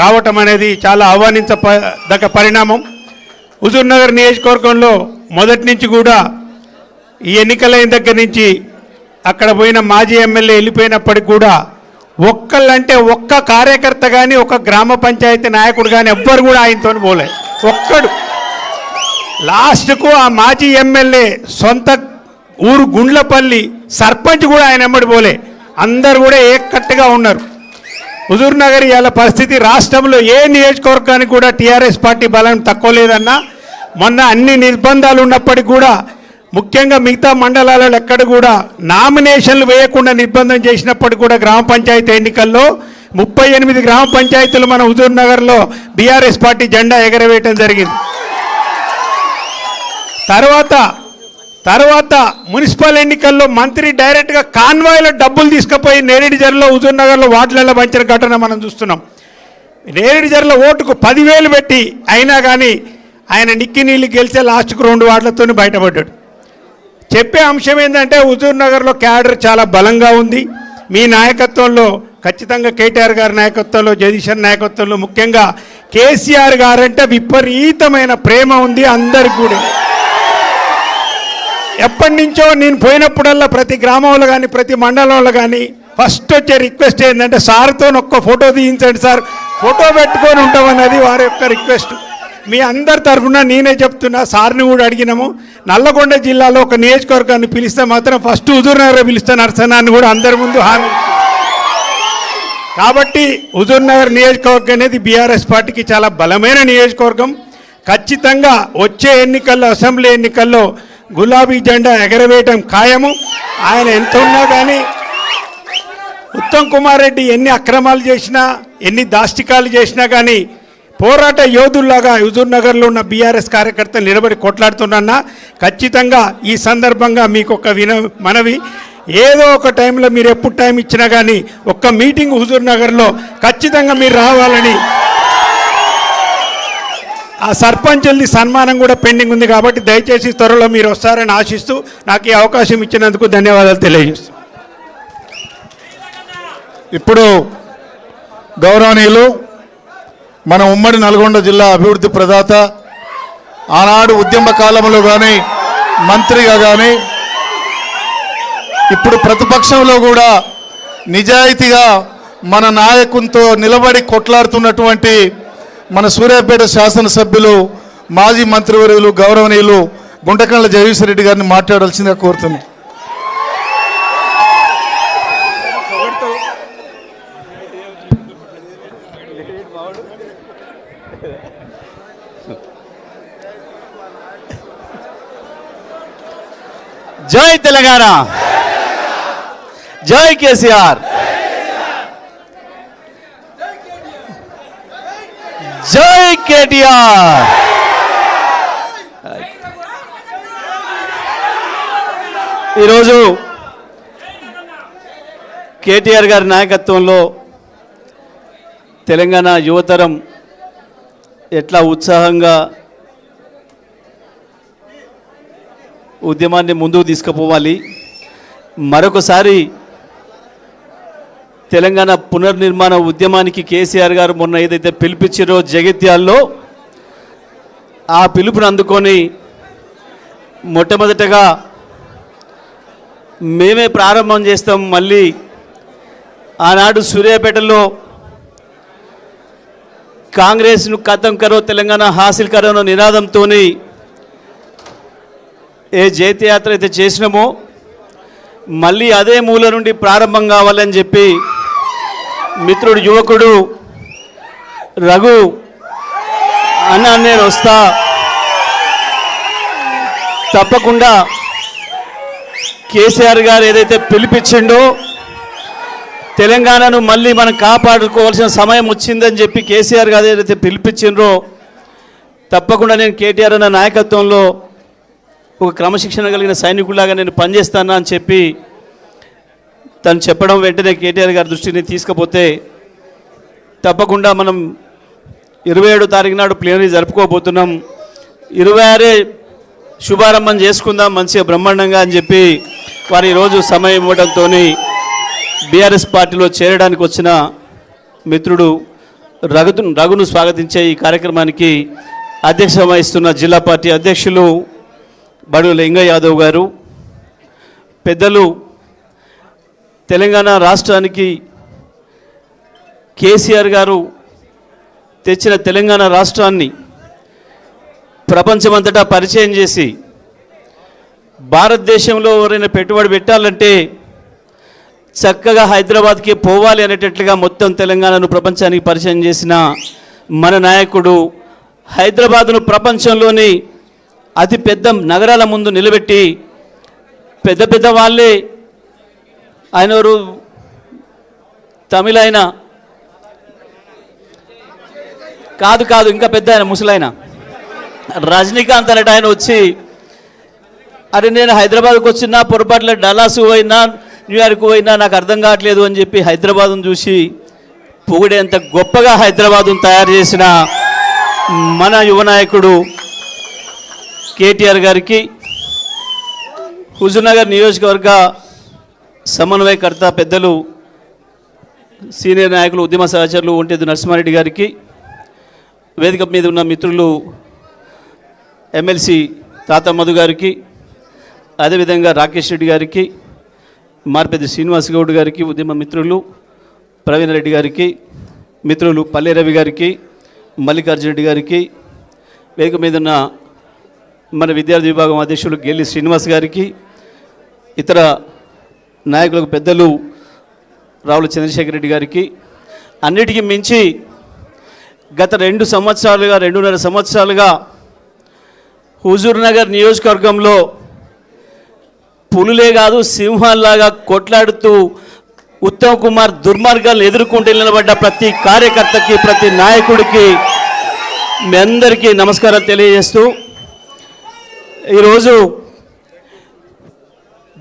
రావటం అనేది చాలా ఆహ్వానించదగ్గ పరిణామం. హుజూర్ నగర్ నియోజకవర్గంలో మొదటి నుంచి కూడా ఈ ఎన్నికలైన దగ్గర నుంచి అక్కడ పోయిన మాజీ ఎమ్మెల్యే వెళ్ళిపోయినప్పటికి కూడా ఒక్క కార్యకర్త కానీ, ఒక గ్రామ పంచాయతీ నాయకుడు కానీ ఎవ్వరు కూడా ఆయనతో పోలే. ఒక్కడు లాస్ట్కు ఆ మాజీ ఎమ్మెల్యే సొంత ఊరు గుండ్లపల్లి సర్పంచ్ కూడా ఆయన ఎమ్మడి పోలే. అందరు కూడా ఏకట్టుగా ఉన్నారు. హుజూర్ నగర్ ఇవాళ పరిస్థితి రాష్ట్రంలో ఏ నియోజకవర్గానికి కూడా టీఆర్ఎస్ పార్టీ బలం తక్కువ లేదన్నా. మొన్న అన్ని నిర్బంధాలు ఉన్నప్పటికీ కూడా, ముఖ్యంగా మిగతా మండలాలలో ఎక్కడ కూడా నామినేషన్లు వేయకుండా నిర్బంధం చేసినప్పటికీ కూడా గ్రామ పంచాయతీ ఎన్నికల్లో 38 గ్రామ పంచాయతీలు మన హుజూర్ నగర్లో బీఆర్ఎస్ పార్టీ జెండా ఎగరవేయటం జరిగింది. తర్వాత మున్సిపల్ ఎన్నికల్లో మంత్రి డైరెక్ట్గా కాన్వాయ్లో డబ్బులు తీసుకుపోయి నేరేడుజర్లో హుజూర్ నగర్లో వార్డులలో పంచిన ఘటన మనం చూస్తున్నాం. నేరేడుజర్లో ఓటుకు 10,000 పెట్టి అయినా కానీ ఆయన నిక్కి నీళ్ళు గెలిచే లాస్ట్కు 2 వార్డులతో బయటపడ్డాడు. చెప్పే అంశం ఏంటంటే హుజూర్ నగర్లో క్యాడర్ చాలా బలంగా ఉంది. మీ నాయకత్వంలో ఖచ్చితంగా కేటీఆర్ గారి నాయకత్వంలో, జగదీశ్వర్ నాయకత్వంలో, ముఖ్యంగా కేసీఆర్ గారంటే విపరీతమైన ప్రేమ ఉంది అందరికి కూడా. ఎప్పటి నుంచో నేను పోయినప్పుడల్లా ప్రతి గ్రామంలో కానీ ప్రతి మండలంలో కానీ ఫస్ట్ వచ్చే రిక్వెస్ట్ ఏంటంటే సార్తో ఒక్క ఫోటో తీయించండి సార్, ఫోటో పెట్టుకొని ఉంటామన్నది వారి యొక్క రిక్వెస్ట్. మీ అందరి తరఫున నేనే చెప్తున్నా, సార్ని కూడా అడిగినాము. నల్లగొండ జిల్లాలో ఒక నియోజకవర్గాన్ని పిలిస్తే మాత్రం ఫస్ట్ హుజూర్ నగర్ పిలిస్తే నరసనాన్ని కూడా అందరి ముందు హామీ. కాబట్టి హుజూర్ నగర్ నియోజకవర్గం అనేది బీఆర్ఎస్ పార్టీకి చాలా బలమైన నియోజకవర్గం. ఖచ్చితంగా వచ్చే ఎన్నికల్లో, అసెంబ్లీ ఎన్నికల్లో గులాబీ జెండా ఎగరవేయటం ఖాయము. ఆయన ఎంత ఉన్నా కానీ ఉత్తమ్ కుమార్ రెడ్డి ఎన్ని అక్రమాలు చేసినా, ఎన్ని దాష్టికాలు చేసినా కానీ పోరాట యోధుల్లాగా హుజూర్ నగర్లో ఉన్న బీఆర్ఎస్ కార్యకర్తలు నిలబడి కొట్లాడుతున్నా. ఖచ్చితంగా ఈ సందర్భంగా మీకు ఒక మనవి, ఏదో ఒక టైంలో మీరు ఎప్పుడు టైం ఇచ్చినా కానీ ఒక్క మీటింగ్ హుజూర్ నగర్లో ఖచ్చితంగా మీరు రావాలని. ఆ సర్పంచులది సన్మానం కూడా పెండింగ్ ఉంది కాబట్టి దయచేసి త్వరలో మీరు వస్తారని ఆశిస్తూ నాకు ఈ అవకాశం ఇచ్చినందుకు ధన్యవాదాలు తెలియజేస్తాను. ఇప్పుడు గౌరవనీయులు మన ఉమ్మడి నల్గొండ జిల్లా అభివృద్ధి ప్రదాత, ఆనాడు ఉద్యమ కాలంలో కానీ మంత్రిగా కానీ ఇప్పుడు ప్రతిపక్షంలో కూడా నిజాయితీగా మన నాయకునితో నిలబడి కొట్లాడుతున్నటువంటి మన సూర్యాపేట శాసనసభ్యులు, మాజీ మంత్రివర్యులు, గౌరవనీయులు గుంటకళ్ళ జగదీశ్వర్ రెడ్డి గారిని మాట్లాడాల్సిందిగా కోరుతున్నాను. జై తెలంగాణ, జై కేసీఆర్, జై కేటీఆర్. ఈరోజు కేటీఆర్ గారి నాయకత్వంలో తెలంగాణ యువతరం ఎట్లా ఉత్సాహంగా ఉద్యమాన్ని ముందుకు తీసుకుపోవాలి. మరొకసారి తెలంగాణ పునర్నిర్మాణ ఉద్యమానికి కేసీఆర్ గారు మొన్న ఏదైతే పిలిపించారో జగిత్యాల్లో, ఆ పిలుపుని అందుకొని మొట్టమొదటగా మేమే ప్రారంభం చేస్తాం. మళ్ళీ ఆనాడు సూర్యాపేటలో కాంగ్రెస్ను ఖతం కరో తెలంగాణ హాసిల్ కరో అనే నినాదంతో ఏ జైత్యయాత్ర అయితే చేసినామో మళ్ళీ అదే మూల నుండి ప్రారంభం కావాలని చెప్పి మిత్రుడు యువకుడు రఘు అన్న, నేను వస్తా, తప్పకుండా కేసీఆర్ గారు ఏదైతే పిలిపించిండో తెలంగాణను మళ్ళీ మనం కాపాడుకోవాల్సిన సమయం వచ్చిందని చెప్పి కేసీఆర్ గారు ఏదైతే పిలిపించిండ్రో తప్పకుండా నేను కేటీఆర్ అన్న నాయకత్వంలో ఒక క్రమశిక్షణ కలిగిన సైనికులాగా నేను పనిచేస్తాను అని చెప్పి తను చెప్పడం వెంటనే కేటీఆర్ గారి దృష్టిని తీసుకుపోతే తప్పకుండా మనం 27 తారీఖు నాడు ప్లేనరీ జరుపుకోబోతున్నాం. 26 శుభారంభం చేసుకుందాం మంచిగా బ్రహ్మాండంగా అని చెప్పి వారు ఈరోజు సమయం ఇవ్వడంతో బీఆర్ఎస్ పార్టీలో చేరడానికి వచ్చిన మిత్రుడు రఘును స్వాగతించే ఈ కార్యక్రమానికి అధ్యక్షత వహిస్తున్న జిల్లా పార్టీ అధ్యక్షులు బడుగు లింగయ్య యాదవ్ గారు, పెద్దలు, తెలంగాణ రాష్ట్రానికి కేసీఆర్ గారు తెచ్చిన తెలంగాణ రాష్ట్రాన్ని ప్రపంచమంతటా పరిచయం చేసి భారతదేశంలో ఎవరైనా పెట్టుబడి పెట్టాలంటే చక్కగా హైదరాబాద్కి పోవాలి అనేటట్లుగా మొత్తం తెలంగాణను ప్రపంచానికి పరిచయం చేసిన మన నాయకుడు హైదరాబాద్ను ప్రపంచంలోని అతి పెద్ద నగరాల ముందు నిలబెట్టి పెద్ద పెద్ద వాళ్ళే, ఆయన ఎవరు తమిళ ఆయన కాదు ఇంకా పెద్ద ఆయన ముసలాయన రజనీకాంత్ అనేట ఆయన వచ్చి, అరే నేను హైదరాబాద్కి వచ్చినా పొరపాట్ల డల్లాస్ పోయినా న్యూయార్క్ పోయినా నాకు అర్థం కావట్లేదు అని చెప్పి హైదరాబాద్ను చూసి పొగిడేంత గొప్పగా హైదరాబాద్ను తయారు చేసిన మన యువ నాయకుడు కేటీఆర్ గారికి హుజూర్నగర్ నియోజకవర్గ సమన్వయకర్త పెద్దలు సీనియర్ నాయకులు ఉద్యమ సహచరులు ఒంటేదు నరసింహారెడ్డి గారికి, వేదిక మీద ఉన్న మిత్రులు ఎమ్మెల్సీ తాత మధు గారికి, అదేవిధంగా రాకేష్ రెడ్డి గారికి, మార్పెద్ది శ్రీనివాస్ గౌడ్ గారికి, ఉద్యమ మిత్రులు ప్రవీణ్ రెడ్డి గారికి, మిత్రులు పల్లె రవి గారికి, మల్లికార్జున రెడ్డి గారికి, వేదిక మీద ఉన్న మన విద్యార్థి విభాగం అధ్యక్షులు గెల్లి శ్రీనివాస్ గారికి, ఇతర నాయకులకు పెద్దలు రావుల చంద్రశేఖర్ రెడ్డి గారికి, అన్నిటికీ మించి గత 2.5 సంవత్సరాలుగా హుజూర్నగర్ నియోజకవర్గంలో పులులే కాదు సింహాల్లాగా కొట్లాడుతూ ఉత్తమ్ కుమార్ దుర్మార్గాలను ఎదుర్కొంటూ నిలబడ్డ ప్రతి కార్యకర్తకి, ప్రతి నాయకుడికి మీ అందరికీ నమస్కారం తెలియజేస్తూ, ఈరోజు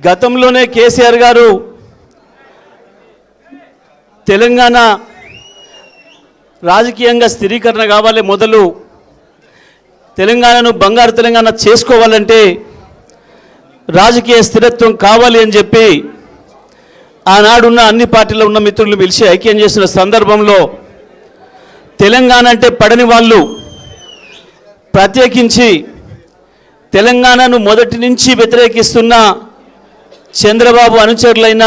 గతంలోనే కేసీఆర్ గారు తెలంగాణ రాజకీయంగా స్థిరీకరణ కావాలి, మొదలు తెలంగాణను బంగారు తెలంగాణ చేసుకోవాలంటే రాజకీయ స్థిరత్వం కావాలి అని చెప్పి ఆనాడున్న అన్ని పార్టీలో ఉన్న మిత్రులు పిలిచి ఐక్యం చేసిన సందర్భంలో తెలంగాణ అంటే పడని వాళ్ళు, ప్రత్యేకించి తెలంగాణను మొదటి నుంచి వ్యతిరేకిస్తున్న చంద్రబాబు అనుచరులైన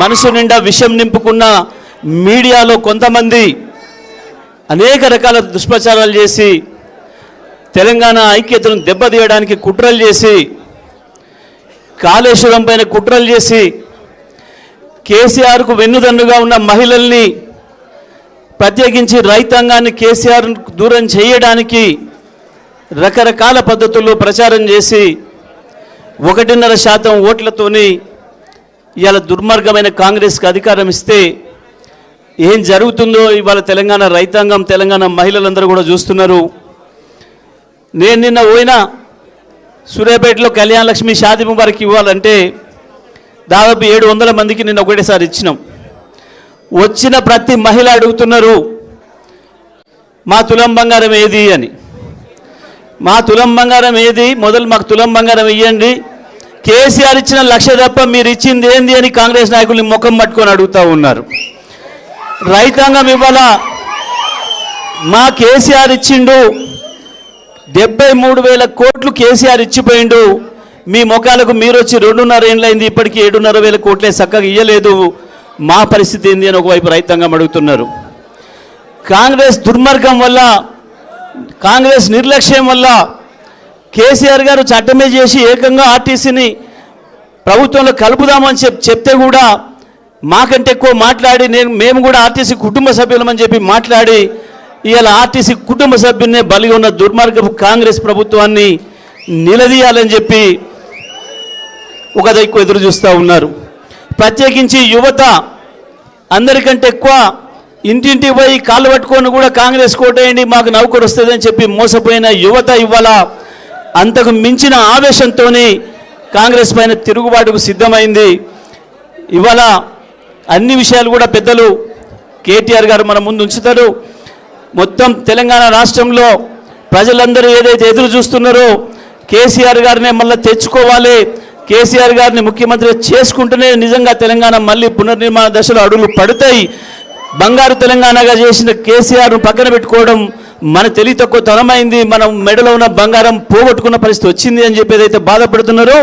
మనసు నిండా విషం నింపుకున్న మీడియాలో కొంతమంది అనేక రకాల దుష్ప్రచారాలు చేసి తెలంగాణ ఐక్యతను దెబ్బతీయడానికి కుట్రలు చేసి, కాళేశ్వరం పైన కుట్రలు చేసి, కేసీఆర్కు వెన్నుదన్నుగా ఉన్న మహిళల్ని, ప్రత్యేకించి రైతాంగాన్ని కేసీఆర్ దూరం చేయడానికి రకరకాల పద్ధతుల్లో ప్రచారం చేసి 1.5% ఓట్లతోని ఇవాళ దుర్మార్గమైన కాంగ్రెస్కి అధికారం ఇస్తే ఏం జరుగుతుందో ఇవాళ తెలంగాణ రైతాంగం, తెలంగాణ మహిళలందరూ కూడా చూస్తున్నారు. నేను నిన్న పోయినా సూర్యాపేటలో కళ్యాణ లక్ష్మి షాదీ ముబారక్ ఇవ్వాలంటే దాదాపు 700 మందికి నిన్న ఒకటేసారి ఇచ్చినాం. వచ్చిన ప్రతి మహిళ అడుగుతున్నారు, మా తులం బంగారం ఏది అని. మా తులం బంగారం ఏది, మొదలు మాకు తులం బంగారం ఇవ్వండి, కేసీఆర్ ఇచ్చిన 1,00,000 తప్ప మీరు ఇచ్చింది ఏంది అని కాంగ్రెస్ నాయకుల్ని ముఖం పట్టుకొని అడుగుతూ ఉన్నారు. రైతాంగం ఇవాళ మా కేసీఆర్ ఇచ్చిండు, 73,000 కోట్లు కేసీఆర్ ఇచ్చిపోయిండు, మీ ముఖాలకు మీరు వచ్చి 2.5 ఏళ్ళైంది, ఇప్పటికీ 7,500 కోట్లే చక్కగా ఇయ్యలేదు, మా పరిస్థితి ఏంది అని ఒకవైపు రైతాంగం అడుగుతున్నారు. కాంగ్రెస్ దుర్మార్గం వల్ల, కాంగ్రెస్ నిర్లక్ష్యం వల్ల కేసీఆర్ గారు చట్టమే చేసి ఏకంగా ఆర్టీసీని ప్రభుత్వంలో కలుపుదామని చెప్తే కూడా మాకంటే ఎక్కువ మాట్లాడి మేము కూడా ఆర్టీసీ కుటుంబ సభ్యులమని చెప్పి మాట్లాడి ఇవాళ ఆర్టీసీ కుటుంబ సభ్యున్నే బలిగా ఉన్న దుర్మార్గపు కాంగ్రెస్ ప్రభుత్వాన్ని నిలదీయాలని చెప్పి ఒక దిక్కు ఎదురు చూస్తూ ఉన్నారు. ప్రత్యేకించి యువత అందరికంటే ఎక్కువ ఇంటింటికి పోయి కాళ్ళు పట్టుకొని కూడా కాంగ్రెస్ కోటేయండి మాకు నౌకరు వస్తుందని చెప్పి మోసపోయిన యువత ఇవాళ అంతకు మించిన ఆవేశంతో కాంగ్రెస్ పైన తిరుగుబాటుకు సిద్ధమైంది. ఇవాళ అన్ని విషయాలు కూడా పెద్దలు కేటీఆర్ గారు మన ముందు ఉంచుతారు. మొత్తం తెలంగాణ రాష్ట్రంలో ప్రజలందరూ ఏదైతే ఎదురు చూస్తున్నారో కేసీఆర్ గారినే మళ్ళీ తెచ్చుకోవాలి, కేసీఆర్ గారిని ముఖ్యమంత్రి చేసుకుంటేనే నిజంగా తెలంగాణ మళ్ళీ పునర్నిర్మాణ దశలో అడుగులు పడతాయి. బంగారు తెలంగాణగా చేసిన కేసీఆర్ను పక్కన పెట్టుకోవడం మన తెలివి తక్కువ తనమైంది, మనం మెడలో ఉన్న బంగారం పోగొట్టుకున్న పరిస్థితి వచ్చింది అని చెప్పి ఏదైతే బాధపడుతున్నారో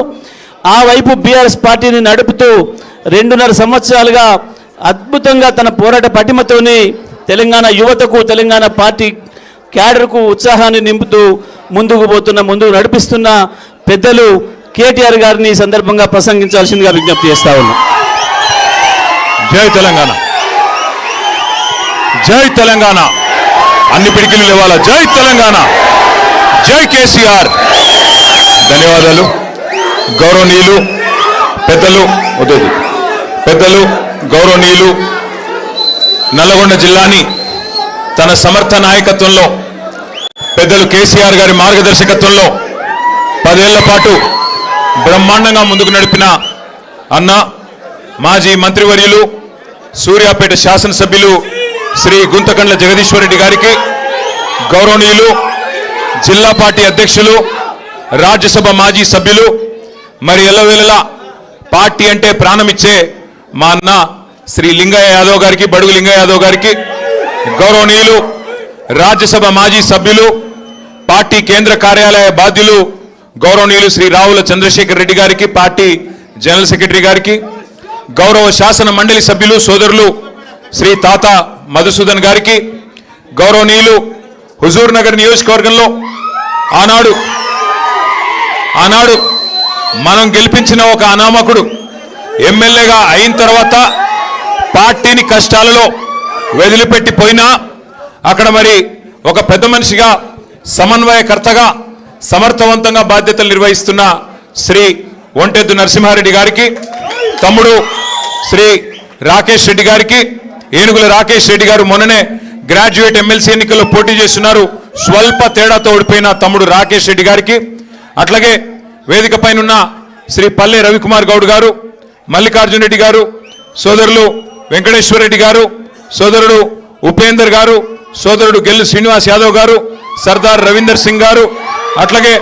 ఆ వైపు బీఆర్ఎస్ పార్టీని నడుపుతూ 2.5 సంవత్సరాలుగా అద్భుతంగా తన పోరాట పటిమతోని తెలంగాణ యువతకు, తెలంగాణ పార్టీ క్యాడర్కు ఉత్సాహాన్ని నింపుతూ ముందుకు నడిపిస్తున్న పెద్దలు కేటీఆర్ గారిని ఈ సందర్భంగా ప్రసంగించాల్సిందిగా విజ్ఞప్తి చేస్తా ఉన్నాం. జై తెలంగాణ, జై తెలంగాణ, అన్ని పిడికిలు లేవాల, జై తెలంగాణ, జై కేసీఆర్. ధన్యవాదాలు. గౌరవనీయులు పెద్దలు గౌరవనీయులు నల్లగొండ జిల్లాని తన సమర్థ నాయకత్వంలో పెద్దలు కేసీఆర్ గారి మార్గదర్శకత్వంలో 10 ఏళ్ల పాటు బ్రహ్మాండంగా ముందుకు నడిపిన అన్న మాజీ మంత్రివర్యులు సూర్యాపేట శాసనసభ్యులు శ్రీ గుంతకండ్ల జగదీశ్వర్ రెడ్డి గారికి, గౌరవనీయులు జిల్లా పార్టీ అధ్యక్షులు, రాజ్యసభ మాజీ సభ్యులు మరి ఎల్లవేళలా పార్టీ అంటే ప్రాణమిచ్చే మా అన్న శ్రీ లింగయ్య యాదవ్ గారికి, బడుగు లింగయ్య యాదవ్ గారికి, గౌరవనీయులు రాజ్యసభ మాజీ సభ్యులు, పార్టీ కేంద్ర కార్యాలయ బాధ్యులు గౌరవనీయులు శ్రీ రావుల చంద్రశేఖర్ రెడ్డి గారికి, పార్టీ జనరల్ సెక్రటరీ గారికి, గౌరవ శాసన మండలి సభ్యులు సోదరులు శ్రీ తాత మధుసూదన్ గారికి, గౌరవనీయులు హుజూర్ నగర్ నియోజకవర్గంలో ఆనాడు మనం గెలిపించిన ఒక అనామకుడు ఎమ్మెల్యేగా అయిన తర్వాత పార్టీని కష్టాలలో వదిలిపెట్టిపోయినా అక్కడ మరి ఒక పెద్ద మనిషిగా, సమన్వయకర్తగా సమర్థవంతంగా బాధ్యతలు నిర్వహిస్తున్న శ్రీ ఒంటెద్దు నరసింహారెడ్డి గారికి, తమ్ముడు శ్రీ రాకేష్ రెడ్డి గారికి, ఏనుగుల రాకేష్ రెడ్డి గారు మొన్ననే గ్రాడ్యుయేట్ ఎమ్మెల్సీ ఎన్నికల్లో పోటీ చేస్తున్నారు, స్వల్ప తేడాతో ఓడిపోయిన తమ్ముడు రాకేష్ రెడ్డి గారికి, అట్లాగే వేదిక పైన శ్రీ పల్లె రవికుమార్ గౌడ్ గారు, మల్లికార్జున రెడ్డి గారు, సోదరులు వెంకటేశ్వర రెడ్డి గారు, సోదరుడు ఉపేందర్ గారు, సోదరుడు గెల్లు శ్రీనివాస్ యాదవ్ గారు, సర్దార్ రవీందర్ సింగ్ గారు, అట్లాగే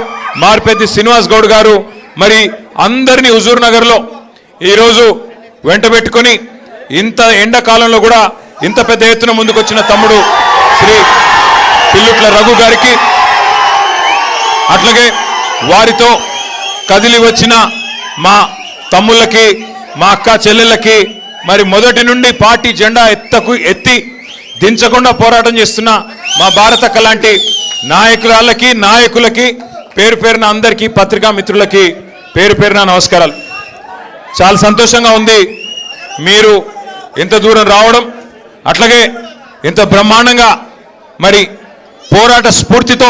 మార్పెద్ది శ్రీనివాస్ గౌడ్ గారు, మరి అందరినీ హుజూర్ నగర్లో ఈరోజు వెంటబెట్టుకొని ఇంత ఎండాకాలంలో కూడా ఇంత పెద్ద ఎత్తున ముందుకొచ్చిన తమ్ముడు శ్రీ పిల్లుట్ల రఘు గారికి, అట్లాగే వారితో కదిలి వచ్చిన మా తమ్ముళ్ళకి, మా అక్క చెల్లెళ్ళకి, మరి మొదటి నుండి పార్టీ జెండా ఎత్తి దించకుండా పోరాటం చేస్తున్న మా భారతక్క లాంటి నాయకులకి పేరు పేరున అందరికీ, పత్రికా మిత్రులకి పేరు పేరున నమస్కారాలు. చాలా సంతోషంగా ఉంది మీరు ఇంత దూరం రావడం, అట్లాగే ఇంత బ్రహ్మాండంగా మరి పోరాట స్ఫూర్తితో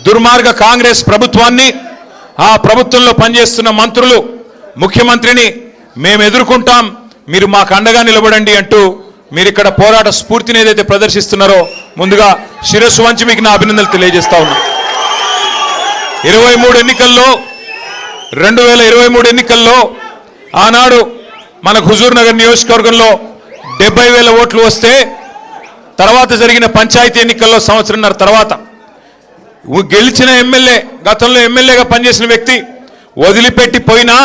దుర్మార్గ కాంగ్రెస్ ప్రభుత్వాన్ని, ఆ ప్రభుత్వంలో పనిచేస్తున్న మంత్రులు, ముఖ్యమంత్రిని మేము ఎదుర్కొంటాం, మీరు మాకు అండగా నిలబడండి అంటూ మీరు ఇక్కడ పోరాట స్ఫూర్తిని ఏదైతే ప్రదర్శిస్తున్నారో ముందుగా శిరస్సు వంచి మీకు నా అభినందనలు తెలియజేస్తా ఉన్నా. 2023 ఎన్నికల్లో ఆనాడు మనకు హుజూర్ నగర్ నియోజకవర్గంలో 70,000 ఓట్లు వస్తే తర్వాత జరిగిన పంచాయతీ ఎన్నికల్లో సంవత్సరంన్నర తర్వాత గెలిచిన ఎమ్మెల్యే, గతంలో ఎమ్మెల్యేగా పనిచేసిన వ్యక్తి వదిలిపెట్టిపోయినా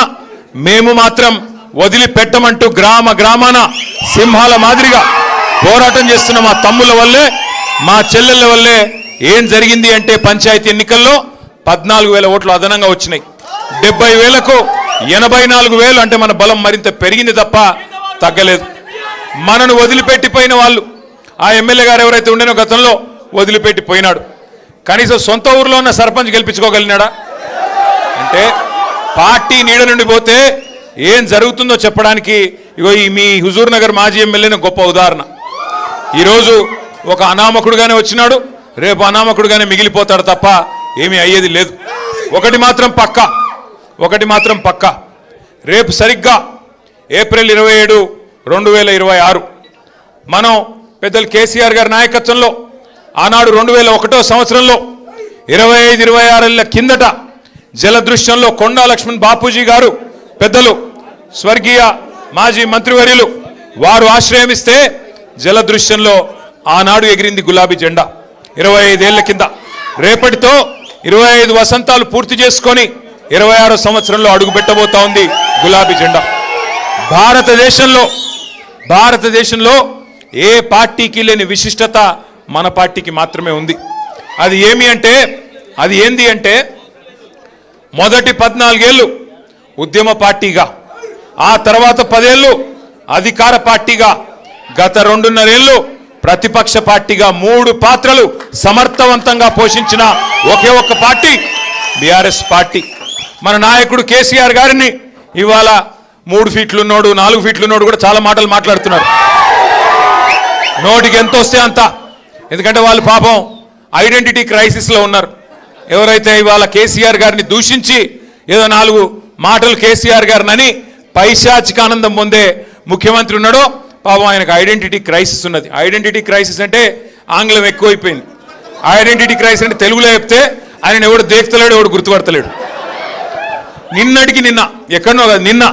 మేము మాత్రం వదిలిపెట్టమంటూ గ్రామాన సింహాల మాదిరిగా పోరాటం చేస్తున్న మా తమ్ముల వల్లే, మా చెల్లెళ్ళ వల్లే ఏం జరిగింది అంటే పంచాయతీ ఎన్నికల్లో 14,000 ఓట్లు అదనంగా వచ్చినాయి. 70,000కు 84,000 అంటే మన బలం మరింత పెరిగింది తప్ప తగ్గలేదు. మనను వదిలిపెట్టిపోయిన వాళ్ళు, ఆ ఎమ్మెల్యే గారు ఎవరైతే ఉండేనో గతంలో వదిలిపెట్టిపోయినాడు, కనీసం సొంత ఊర్లో ఉన్న సర్పంచ్ గెలిపించుకోగలిగినాడా అంటే పార్టీ నీడ నుండి పోతే ఏం జరుగుతుందో చెప్పడానికి ఇగో ఈ మీ హుజూర్ నగర్ మాజీ ఎమ్మెల్యేని గొప్ప ఉదాహరణ. ఈరోజు ఒక అనామకుడుగానే వచ్చినాడు, రేపు అనామకుడుగానే మిగిలిపోతాడు తప్ప ఏమీ అయ్యేది లేదు. ఒకటి మాత్రం పక్కా, రేపు సరిగ్గా ఏప్రిల్ 27, 2026 మనం పెద్దలు కేసీఆర్ గారి నాయకత్వంలో ఆనాడు 2001 సంవత్సరంలో 25-26 ఏళ్ల కిందట జలదృశ్యంలో కొండా లక్ష్మణ్ బాపూజీ గారు, పెద్దలు స్వర్గీయ మాజీ మంత్రివర్యులు వారు ఆశ్రయమిస్తే జలదృశ్యంలో ఆనాడు ఎగిరింది గులాబీ జెండా. 25 ఏళ్ల కింద రేపటితో 25 వసంతాలు పూర్తి చేసుకొని 26వ సంవత్సరంలో అడుగు పెట్టబోతా ఉంది గులాబీ జెండా. భారతదేశంలో ఏ పార్టీకి లేని విశిష్టత మన పార్టీకి మాత్రమే ఉంది. అది ఏంది అంటే మొదటి 14 ఏళ్ళు ఉద్యమ పార్టీగా, ఆ తర్వాత 10 ఏళ్ళు అధికార పార్టీగా, గత 2.5 ఏళ్ళు ప్రతిపక్ష పార్టీగా 3 పాత్రలు సమర్థవంతంగా పోషించిన ఒకే ఒక్క పార్టీ బీఆర్ఎస్ పార్టీ. మన నాయకుడు కేసీఆర్ గారిని ఇవాళ 3 ఫీట్లున్నోడు 4 ఫీట్లున్నోడు కూడా చాలా మాటలు మాట్లాడుతున్నారు. నోటికి ఎంత వస్తే అంత, ఎందుకంటే వాళ్ళు పాపం ఐడెంటిటీ క్రైసిస్లో ఉన్నారు. ఎవరైతే ఇవాళ కేసీఆర్ గారిని దూషించి ఏదో 4 మాటలు కేసీఆర్ గారిని పైశాచిక ఆనందం పొందే ముఖ్యమంత్రి ఉన్నాడో పాపం ఆయనకు ఐడెంటిటీ క్రైసిస్ ఉన్నది. ఐడెంటిటీ క్రైసిస్ అంటే ఆంగ్లం ఎక్కువైపోయింది. ఐడెంటిటీ క్రైసిస్ అంటే తెలుగులో చెప్తే ఆయన ఎవడు దేక్తలేడు, ఎవడు గుర్తుపడతలేడు. నిన్నటికి నిన్న ఎక్కడనో కదా, నిన్న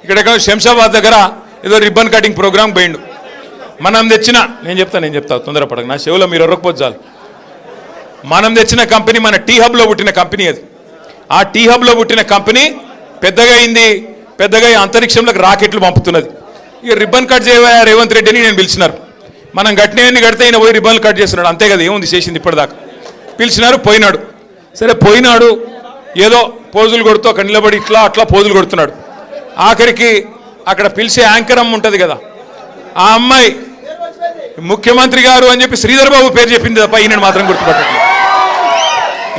ఇక్కడెక్కడ శంషాబాద్ దగ్గర ఏదో రిబ్బన్ కటింగ్ ప్రోగ్రామ్ పోయిండు. మనం తెచ్చిన నేను చెప్తా తొందరపడక, నా చెవులో మీరు ఒరకపోతే చాలు. మనం తెచ్చిన కంపెనీ మన టీ హబ్లో పుట్టిన కంపెనీ. అది ఆ టీ హబ్లో పుట్టిన కంపెనీ పెద్దగా అయింది, పెద్దగా అంతరిక్షంలోకి రాకెట్లు పంపుతున్నది. ఇక రిబ్బన్ కట్ చేయవా రేవంత్ రెడ్డి అని నేను పిలిచినారు. మనం గట్టినవన్నీ కడితే ఈయన పోయి రిబ్బన్లు కట్ చేస్తున్నాడు, అంతే కదా, ఏముంది చేసింది ఇప్పటిదాకా. పిలిచినారు, పోయినాడు. సరే పోయినాడు, ఏదో పోజులు కొడుతూ అక్కడ నిలబడి ఇట్లా అట్లా పోజులు కొడుతున్నాడు. ఆఖరికి అక్కడ పిలిచే యాంకర్ అమ్మ ఉంటుంది కదా, ఆ అమ్మాయి ముఖ్యమంత్రి గారు అని చెప్పి శ్రీధర్ బాబు పేరు చెప్పింది తప్ప ఈయన మాత్రం గుర్తుపట్టట్లేదు.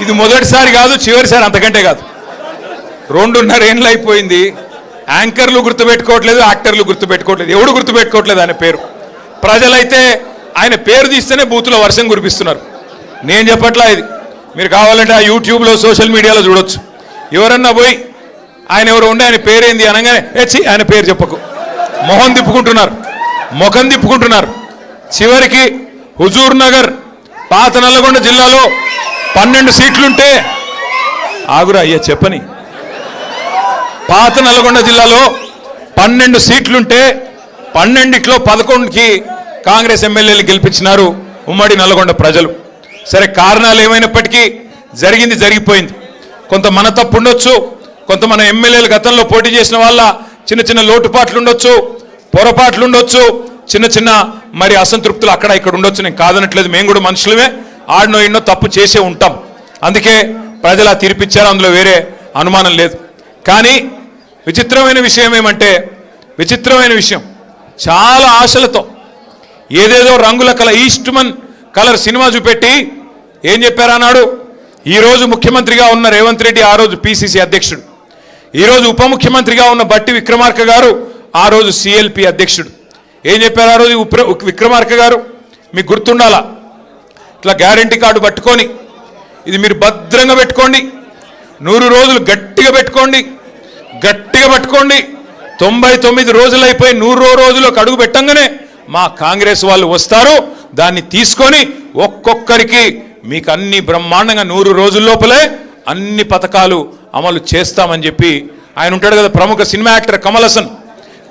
ఇది మొదటిసారి కాదు, చివరిసారి, అంతకంటే కాదు. 2.5 ఏళ్ళు అయిపోయింది. యాంకర్లు గుర్తుపెట్టుకోవట్లేదు, యాక్టర్లు గుర్తుపెట్టుకోవట్లేదు, ఎవడు గుర్తుపెట్టుకోవట్లేదు ఆయన పేరు. ప్రజలైతే ఆయన పేరు తీస్తేనే బూతులో వర్షం కురిపిస్తున్నారు. నేను చెప్పట్లా ఇది, మీరు కావాలంటే ఆ యూట్యూబ్లో సోషల్ మీడియాలో చూడొచ్చు. ఎవరన్నా పోయి ఆయన ఎవరు ఉండే ఆయన పేరేంది అనగానే ఆయన పేరు చెప్పకు, మొహం తిప్పుకుంటున్నారు, ముఖం తిప్పుకుంటున్నారు. చివరికి హుజూర్ నగర్ పాత నల్లగొండ జిల్లాలో 12 సీట్లుంటే, ఆగురా అయ్యా చెప్పని, పాత నల్లగొండ జిల్లాలో 12 సీట్లుంటే 12లో 11కి కాంగ్రెస్ ఎమ్మెల్యేలు గెలిపించినారు ఉమ్మడి నల్లగొండ ప్రజలు. సరే, కారణాలు ఏమైనప్పటికీ జరిగింది జరిగిపోయింది. కొంత మన తప్పు ఉండొచ్చు, కొంత మన ఎమ్మెల్యేలు గతంలో పోటీ చేసిన వాళ్ళ చిన్న చిన్న లోటుపాట్లు ఉండొచ్చు, పొరపాట్లు ఉండొచ్చు, చిన్న చిన్న మరి అసంతృప్తులు అక్కడ ఇక్కడ ఉండొచ్చు. నేను కాదనట్లేదు, మేము కూడా మనుషులమే, ఆడినో ఎన్నో తప్పు చేసే ఉంటాం. అందుకే ప్రజలు ఆ తీర్పిచ్చారు, అందులో వేరే అనుమానం లేదు. కానీ విచిత్రమైన విషయం ఏమంటే, విచిత్రమైన విషయం, చాలా ఆశలతో ఏదేదో రంగుల ఈస్ట్మన్ కలర్ సినిమా చూపెట్టి ఏం చెప్పారు అన్నాడు. ఈరోజు ముఖ్యమంత్రిగా ఉన్న రేవంత్ రెడ్డి ఆ రోజు పిసిసి అధ్యక్షుడు, ఈరోజు ఉప ముఖ్యమంత్రిగా ఉన్న బట్టి విక్రమార్క గారు ఆ రోజు సిఎల్పి అధ్యక్షుడు. ఏం చెప్పారు ఆ రోజు విక్రమార్క గారు? మీకు గుర్తుండాలా, ఇట్లా గ్యారంటీ కార్డు పట్టుకొని ఇది మీరు భద్రంగా పెట్టుకోండి, 100 రోజులు గట్టిగా పెట్టుకోండి, గట్టిగా పట్టుకోండి, 99 రోజులు అయిపోయి 100వ రోజులకు అడుగు పెట్టంగానే మా కాంగ్రెస్ వాళ్ళు వస్తారు, దాన్ని తీసుకొని ఒక్కొక్కరికి మీకు అన్ని బ్రహ్మాండంగా 100 రోజుల లోపలే అన్ని పథకాలు అమలు చేస్తామని చెప్పి ఆయన ఉంటాడు కదా, ప్రముఖ సినిమా యాక్టర్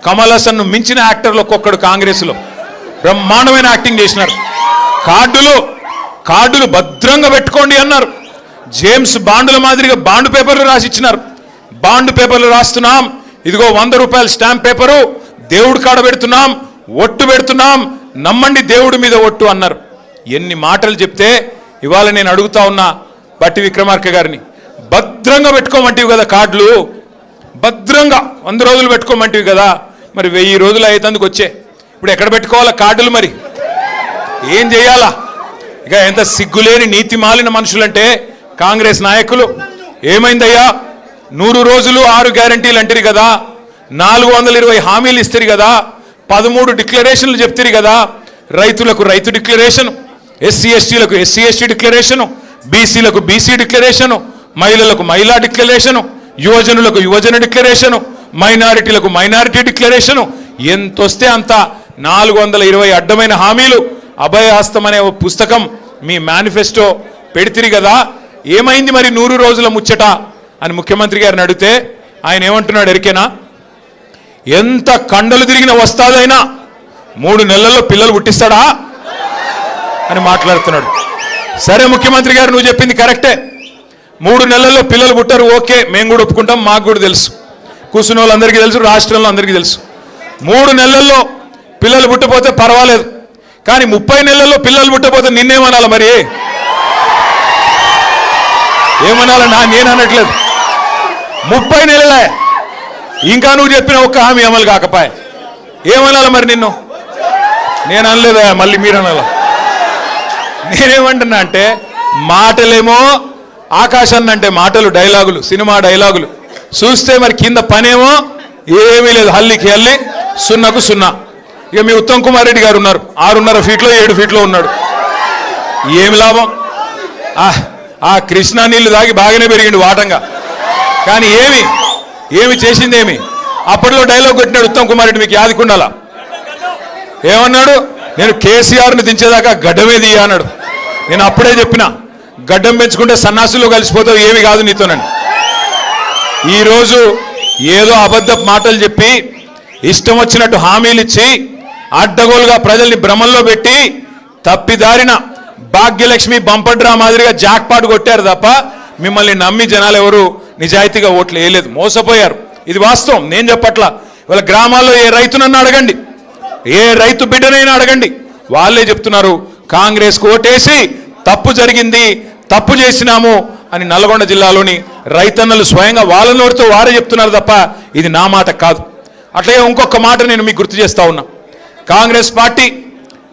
కమల్ హాసన్ మించిన యాక్టర్లు ఒక్కొక్కడు కాంగ్రెస్లో బ్రహ్మాండమైన యాక్టింగ్ చేసినారు. కార్డులు భద్రంగా పెట్టుకోండి అన్నారు. జేమ్స్ బాండుల మాదిరిగా బాండ్ పేపర్లు రాసిచ్చినారు. బాండ్ పేపర్లు రాస్తున్నాం, ఇదిగో 100 రూపాయల స్టాంప్ పేపరు, దేవుడు కాడ పెడుతున్నాం, ఒట్టు పెడుతున్నాం, నమ్మండి దేవుడి మీద ఒట్టు అన్నారు. ఎన్ని మాటలు చెప్తే ఇవాళ నేను అడుగుతా ఉన్నా బట్టి విక్రమార్క గారిని, భద్రంగా పెట్టుకోమంటివి కదా కార్డులు, భద్రంగా 100 రోజులు పెట్టుకోమంటివి కదా, మరి 1000 రోజులు అయ్యేందుకు వచ్చే ఇప్పుడు ఎక్కడ పెట్టుకోవాలా కార్డులు? మరి ఏం చేయాలా? ఇక ఎంత సిగ్గులేని నీతి మాలిన మనుషులంటే కాంగ్రెస్ నాయకులు. ఏమైందయ్యా, 100 రోజులు 6 గ్యారంటీలు అంటారు కదా, 420 హామీలు ఇస్తారు కదా, 13 డిక్లరేషన్లు చెప్తారు కదా, రైతులకు రైతు డిక్లరేషన్, ఎస్సీ ఎస్టీలకు ఎస్సీ ఎస్టీ డిక్లరేషను, బీసీలకు బీసీ డిక్లరేషను, మహిళలకు మహిళా డిక్లరేషను, యువజనులకు యువజన డిక్లరేషను, మైనారిటీలకు మైనారిటీ డిక్లరేషను, ఎంతొస్తే అంత 420 అడ్డమైన హామీలు, అభయహస్తం అనే పుస్తకం మీ మేనిఫెస్టో పెడితిరి కదా, ఏమైంది మరి 100 రోజుల ముచ్చట అని ముఖ్యమంత్రి గారిని అడిగితే ఆయన ఏమంటున్నాడు ఎరికేనా? ఎంత కండలు తిరిగిన వస్తాదైనా 3 నెలల్లో పిల్లలు పుట్టిస్తాడా అని మాట్లాడుతున్నాడు. సరే ముఖ్యమంత్రి గారు, నువ్వు చెప్పింది కరెక్టే, 3 నెలల్లో పిల్లలు పుట్టారు, ఓకే, మేము కూడా ఒప్పుకుంటాం, మాకు కూడా తెలుసు, కూర్చున్న వాళ్ళందరికీ తెలుసు, రాష్ట్రంలో అందరికీ తెలుసు. 3 నెలల్లో పిల్లలు పుట్టపోతే పర్వాలేదు, కానీ 30 నెలల్లో పిల్లలు పుట్టపోతే నిన్నేమనాలి? మరి ఏమనాలన్నా? నేను అనట్లేదు, 30 నెలలే ఇంకా నువ్వు చెప్పిన ఒక్క హామీ అమలు కాకపాయే, ఏమనాలి మరి నిన్ను? నేను అనలేదా, మళ్ళీ మీరు అనాల? నేనేమంటున్నా అంటే, మాటలేమో ఆకాశాన్ని అంటే మాటలు, డైలాగులు, సినిమా డైలాగులు చూస్తే మరి కింద పనేమో ఏమీ లేదు, హల్లికి హల్లి, సున్నకు సున్నా. ఇక మీ ఉత్తమ్ కుమార్ రెడ్డి గారు ఉన్నారు, 6.5 ఫీట్లో 7 ఫీట్లో ఉన్నాడు, ఏమి లాభం? ఆ కృష్ణా నీళ్లు తాగి బాగానే పెరిగిండు వాటంగా, కానీ ఏమి చేసిందేమి? అప్పట్లో డైలాగ్ కొట్టినాడు ఉత్తమ్ కుమార్ రెడ్డి, మీకు యాదికుండాలా? ఏమన్నాడు? నేను కేసీఆర్ని దించేదాకా గడ్డమే దియ్య అన్నాడు. నేను అప్పుడే చెప్పిన, గడ్డం పెంచుకుంటే సన్నాసులు కలిసిపోతావు, ఏమి కాదు నీతోనని. ఈరోజు ఏదో అబద్ధపు మాటలు చెప్పి ఇష్టం వచ్చినట్టు హామీలు ఇచ్చి అడ్డగోలుగా ప్రజల్ని భ్రమంలో పెట్టి తప్పిదారిన భాగ్యలక్ష్మి బంపడ్రా మాదిరిగా జాక్పాట్ కొట్టారు తప్ప మిమ్మల్ని నమ్మి జనాలు ఎవరు నిజాయితీగా ఓట్లు వేయలేదు, మోసపోయారు. ఇది వాస్తవం, నేను చెప్పట్లా. ఇవాళ గ్రామాల్లో ఏ రైతునన్నా అడగండి, ఏ రైతు బిడ్డనైనా అడగండి, వాళ్ళే చెప్తున్నారు కాంగ్రెస్కు ఓటేసి తప్పు జరిగింది, తప్పు చేసినాము అని నల్గొండ జిల్లాలోని రైతన్నలు స్వయంగా వాళ్ళ నోటితో వారే చెప్తున్నారు తప్ప ఇది నా మాట కాదు. అట్లాగే ఇంకొక మాట నేను మీకు గుర్తు చేస్తా ఉన్నా. కాంగ్రెస్ పార్టీ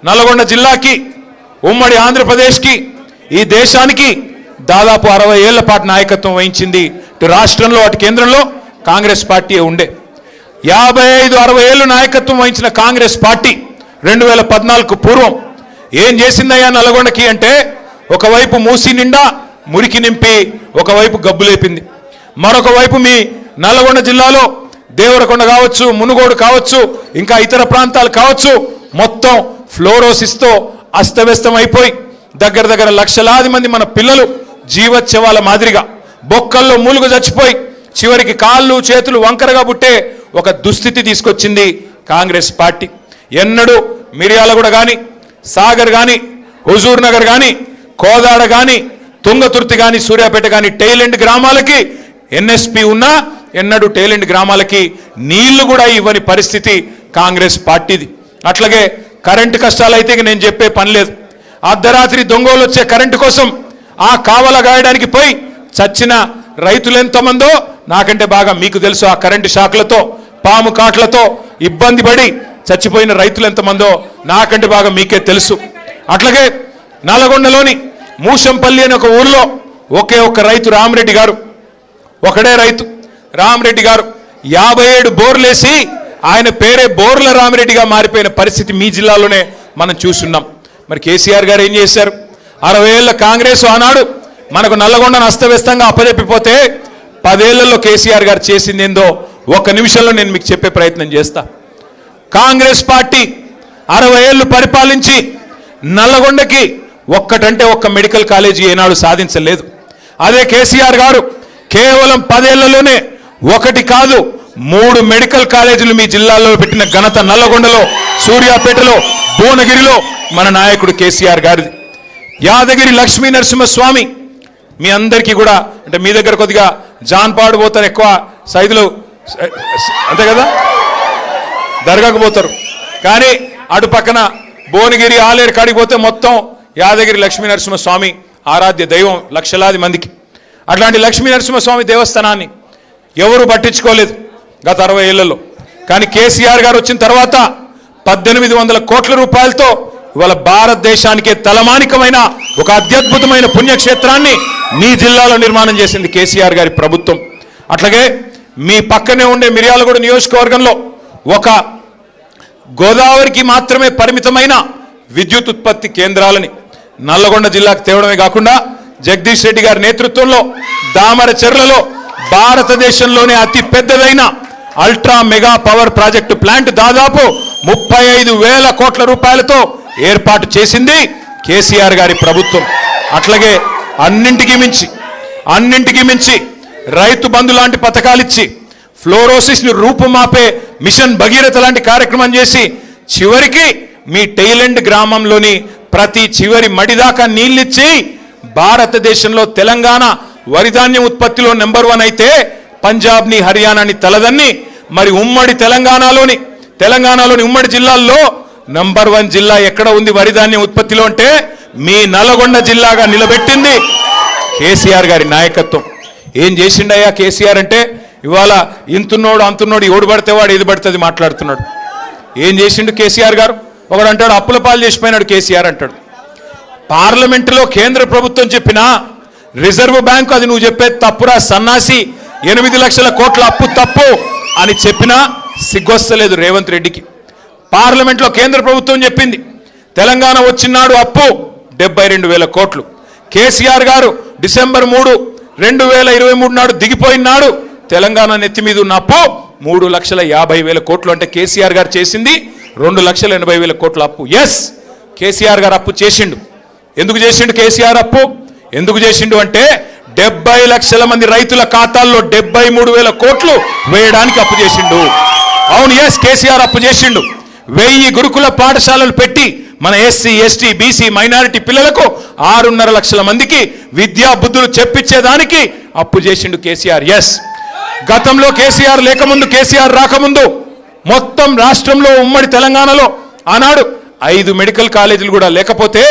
నల్గొండ జిల్లాకి, ఉమ్మడి ఆంధ్రప్రదేశ్కి, ఈ దేశానికి దాదాపు 60 ఏళ్ల పాటు నాయకత్వం వహించింది. ఇటు రాష్ట్రంలో అటు కేంద్రంలో కాంగ్రెస్ పార్టీ ఉండే. 55-60 ఏళ్ళు నాయకత్వం వహించిన కాంగ్రెస్ పార్టీ 2014కు పూర్వం ఏం చేసిందయ్యా నల్గొండకి అంటే, ఒకవైపు మూసి నిండా మురికి నింపి ఒకవైపు గబ్బు లేపింది. మరొక వైపు మీ నల్గొండ జిల్లాలో దేవరకొండ కావచ్చు, మునుగోడు కావచ్చు, ఇంకా ఇతర ప్రాంతాలు కావచ్చు, మొత్తం ఫ్లోరోసిస్తో అస్తవ్యస్తం అయిపోయి దగ్గర లక్షలాది మంది మన పిల్లలు జీవోత్సవాల మాదిరిగా బొక్కల్లో మూలుగు చచ్చిపోయి చివరికి కాళ్ళు చేతులు వంకరగా పుట్టే ఒక దుస్థితి తీసుకొచ్చింది కాంగ్రెస్ పార్టీ. ఎన్నడూ మిర్యాలగూడ కానీ, సాగర్ కానీ, హుజూర్ నగర్ కానీ, కోదాడ కానీ, తుంగతుర్తి కానీ, సూర్యాపేట కానీ టైలెండ్ గ్రామాలకి ఎన్ఎస్పి ఉన్నా ఎన్నడూ టైలెండ్ గ్రామాలకి నీళ్లు కూడా ఇవ్వని పరిస్థితి కాంగ్రెస్ పార్టీది. అట్లాగే కరెంటు కష్టాలైతే నేను చెప్పే పని లేదు. అర్ధరాత్రి దొంగలు వచ్చే కరెంటు కోసం ఆ కావల గాయడానికి పోయి చచ్చిన రైతులు ఎంతమందో నాకంటే బాగా మీకు తెలుసు. ఆ కరెంటు షాక్లతో, పాము కాట్లతో ఇబ్బంది పడి చచ్చిపోయిన రైతులు ఎంతమందో నాకంటే బాగా మీకే తెలుసు. అట్లాగే నల్గొండలోని మూషంపల్లి అనే ఒక ఊరిలో ఒకే ఒక్క రైతు రామరెడ్డి గారు, ఒకడే రైతు రామరెడ్డి గారు 57 బోర్లేసి ఆయన పేరే బోర్ల రామరెడ్డిగా మారిపోయిన పరిస్థితి మీ జిల్లాలోనే మనం చూస్తున్నాం. మరి కేసీఆర్ గారు ఏం చేశారు? 60 ఏళ్ల కాంగ్రెస్ ఆనాడు మనకు నల్లగొండను అస్తవ్యస్తంగా అప్పజెప్పిపోతే 10 ఏళ్లలో కేసీఆర్ గారు చేసింది ఏందో 1 నిమిషంలో నేను మీకు చెప్పే ప్రయత్నం చేస్తా. కాంగ్రెస్ పార్టీ 60 ఏళ్లు పరిపాలించి నల్లగొండకి ఒక్కటంటే ఒక్క మెడికల్ కాలేజీ ఏనాడు సాధించలేదు. అదే కేసీఆర్ గారు కేవలం 10 ఏళ్లలోనే 1 కాదు 3 మెడికల్ కాలేజీలు మీ జిల్లాలో పెట్టిన ఘనత నల్లగొండలో, సూర్యాపేటలో, భువనగిరిలో మన నాయకుడు కేసీఆర్ గారిది. యాదగిరి లక్ష్మీ నరసింహస్వామి మీ అందరికీ కూడా, అంటే మీ దగ్గర కొద్దిగా జాన్పాడు పోతారు ఎక్కువ సైదులు, అంతే కదా, దర్గాకు పోతారు. కానీ అటు పక్కన భువనగిరి ఆలేరు కాడికి పోతే మొత్తం యాదగిరి లక్ష్మీ నరసింహస్వామి ఆరాధ్య దైవం లక్షలాది మందికి. అట్లాంటి లక్ష్మీ నరసింహస్వామి దేవస్థానాన్ని ఎవరు పట్టించుకోలేదు గత 60 ఏళ్లలో. కానీ కేసీఆర్ గారు వచ్చిన తర్వాత 1800 కోట్ల రూపాయలతో ఇవాళ భారతదేశానికే తలమానికమైన ఒక అత్యద్భుతమైన పుణ్యక్షేత్రాన్ని మీ జిల్లాలో నిర్మాణం చేసింది కేసీఆర్ గారి ప్రభుత్వం. అట్లాగే మీ పక్కనే ఉండే మిర్యాలగూడ నియోజకవర్గంలో ఒక గోదావరికి మాత్రమే పరిమితమైన విద్యుత్ ఉత్పత్తి కేంద్రాలని నల్లగొండ జిల్లాకు తేవడమే కాకుండా జగదీష్ రెడ్డి గారి నేతృత్వంలో దామరచెర్లలో భారతదేశంలోనే అతి పెద్దదైన ultra mega power project plant దాదాపు 35,000 కోట్ల రూపాయలతో ఏర్పాటు చేసింది కేసీఆర్ గారి ప్రభుత్వం. అట్లాగే అన్నింటికి మించి రైతు బంధు లాంటి పథకాలిచ్చి ఫ్లోరోసిస్ను రూపుమాపే మిషన్ భగీరథ లాంటి కార్యక్రమం చేసి చివరికి మీ టైలెండ్ గ్రామంలోని ప్రతి చివరి మడిదాకా నీళ్ళిచ్చి భారతదేశంలో తెలంగాణ వరిధాన్యం ఉత్పత్తిలో నెంబర్ 1 అయితే పంజాబ్ని, హర్యానాని తలదన్ని మరి ఉమ్మడి తెలంగాణలోని ఉమ్మడి జిల్లాల్లో నంబర్ 1 జిల్లా ఎక్కడ ఉంది వరిధాన్యం ఉత్పత్తిలో అంటే మీ నల్గొండ జిల్లాగా నిలబెట్టింది కేసీఆర్ గారి నాయకత్వం. ఏం చేసిండయ్యా కేసీఆర్ అంటే, ఇవాళ ఇంతున్నోడు అంతున్నోడు ఎవడు పడితే వాడు ఏది పడుతుంది మాట్లాడుతున్నాడు. ఏం చేసిండు కేసీఆర్ గారు? ఒకడు అంటాడు అప్పుల పాలు చేసిపోయినాడు కేసీఆర్ అంటాడు. పార్లమెంటులో కేంద్ర ప్రభుత్వం చెప్పినా రిజర్వ్ బ్యాంకు అది నువ్వు చెప్పేది తప్పురా సన్నాసి, 8 లక్షల కోట్ల అప్పు తప్పు అని చెప్పినా సిగ్గొస్తలేదు రేవంత్ రెడ్డికి. పార్లమెంట్లో కేంద్ర ప్రభుత్వం చెప్పింది తెలంగాణ వచ్చినాడు అప్పు 72,000 కోట్లు. కేసీఆర్ గారు డిసెంబర్ 3, 2023 నాడు దిగిపోయినాడు తెలంగాణ నెత్తి మీద ఉన్న అప్పు 3,50,000 కోట్లు. అంటే కేసీఆర్ గారు చేసింది 2,80,000 కోట్ల అప్పు. ఎస్, కేసీఆర్ గారు అప్పు చేసిండు. ఎందుకు చేసిండు కేసీఆర్ అప్పు? ఎందుకు చేసిండు అంటే 70 లక్షల మంది రైతుల ఖాతాల్లో 73,000 కోట్లు వేయడానికి అప్పు చేసిండు. అవును, ఎస్, కేసీఆర్ అప్పు చేసిండు. 1000 గురుకుల పాఠశాలలు పెట్టి మన ఎస్సీ, ఎస్టీ, బీసీ, మైనారిటీ పిల్లలకు 6.5 లక్షల మందికి విద్యా బుద్ధులు చెప్పించేదానికి అప్పు చేసిండు కేసీఆర్. ఎస్, గతంలో కేసీఆర్ లేకముందు, కేసీఆర్ రాకముందు మొత్తం రాష్ట్రంలో ఉమ్మడి తెలంగాణలో ఆనాడు 5 మెడికల్ కాలేజీలు కూడా లేకపోతే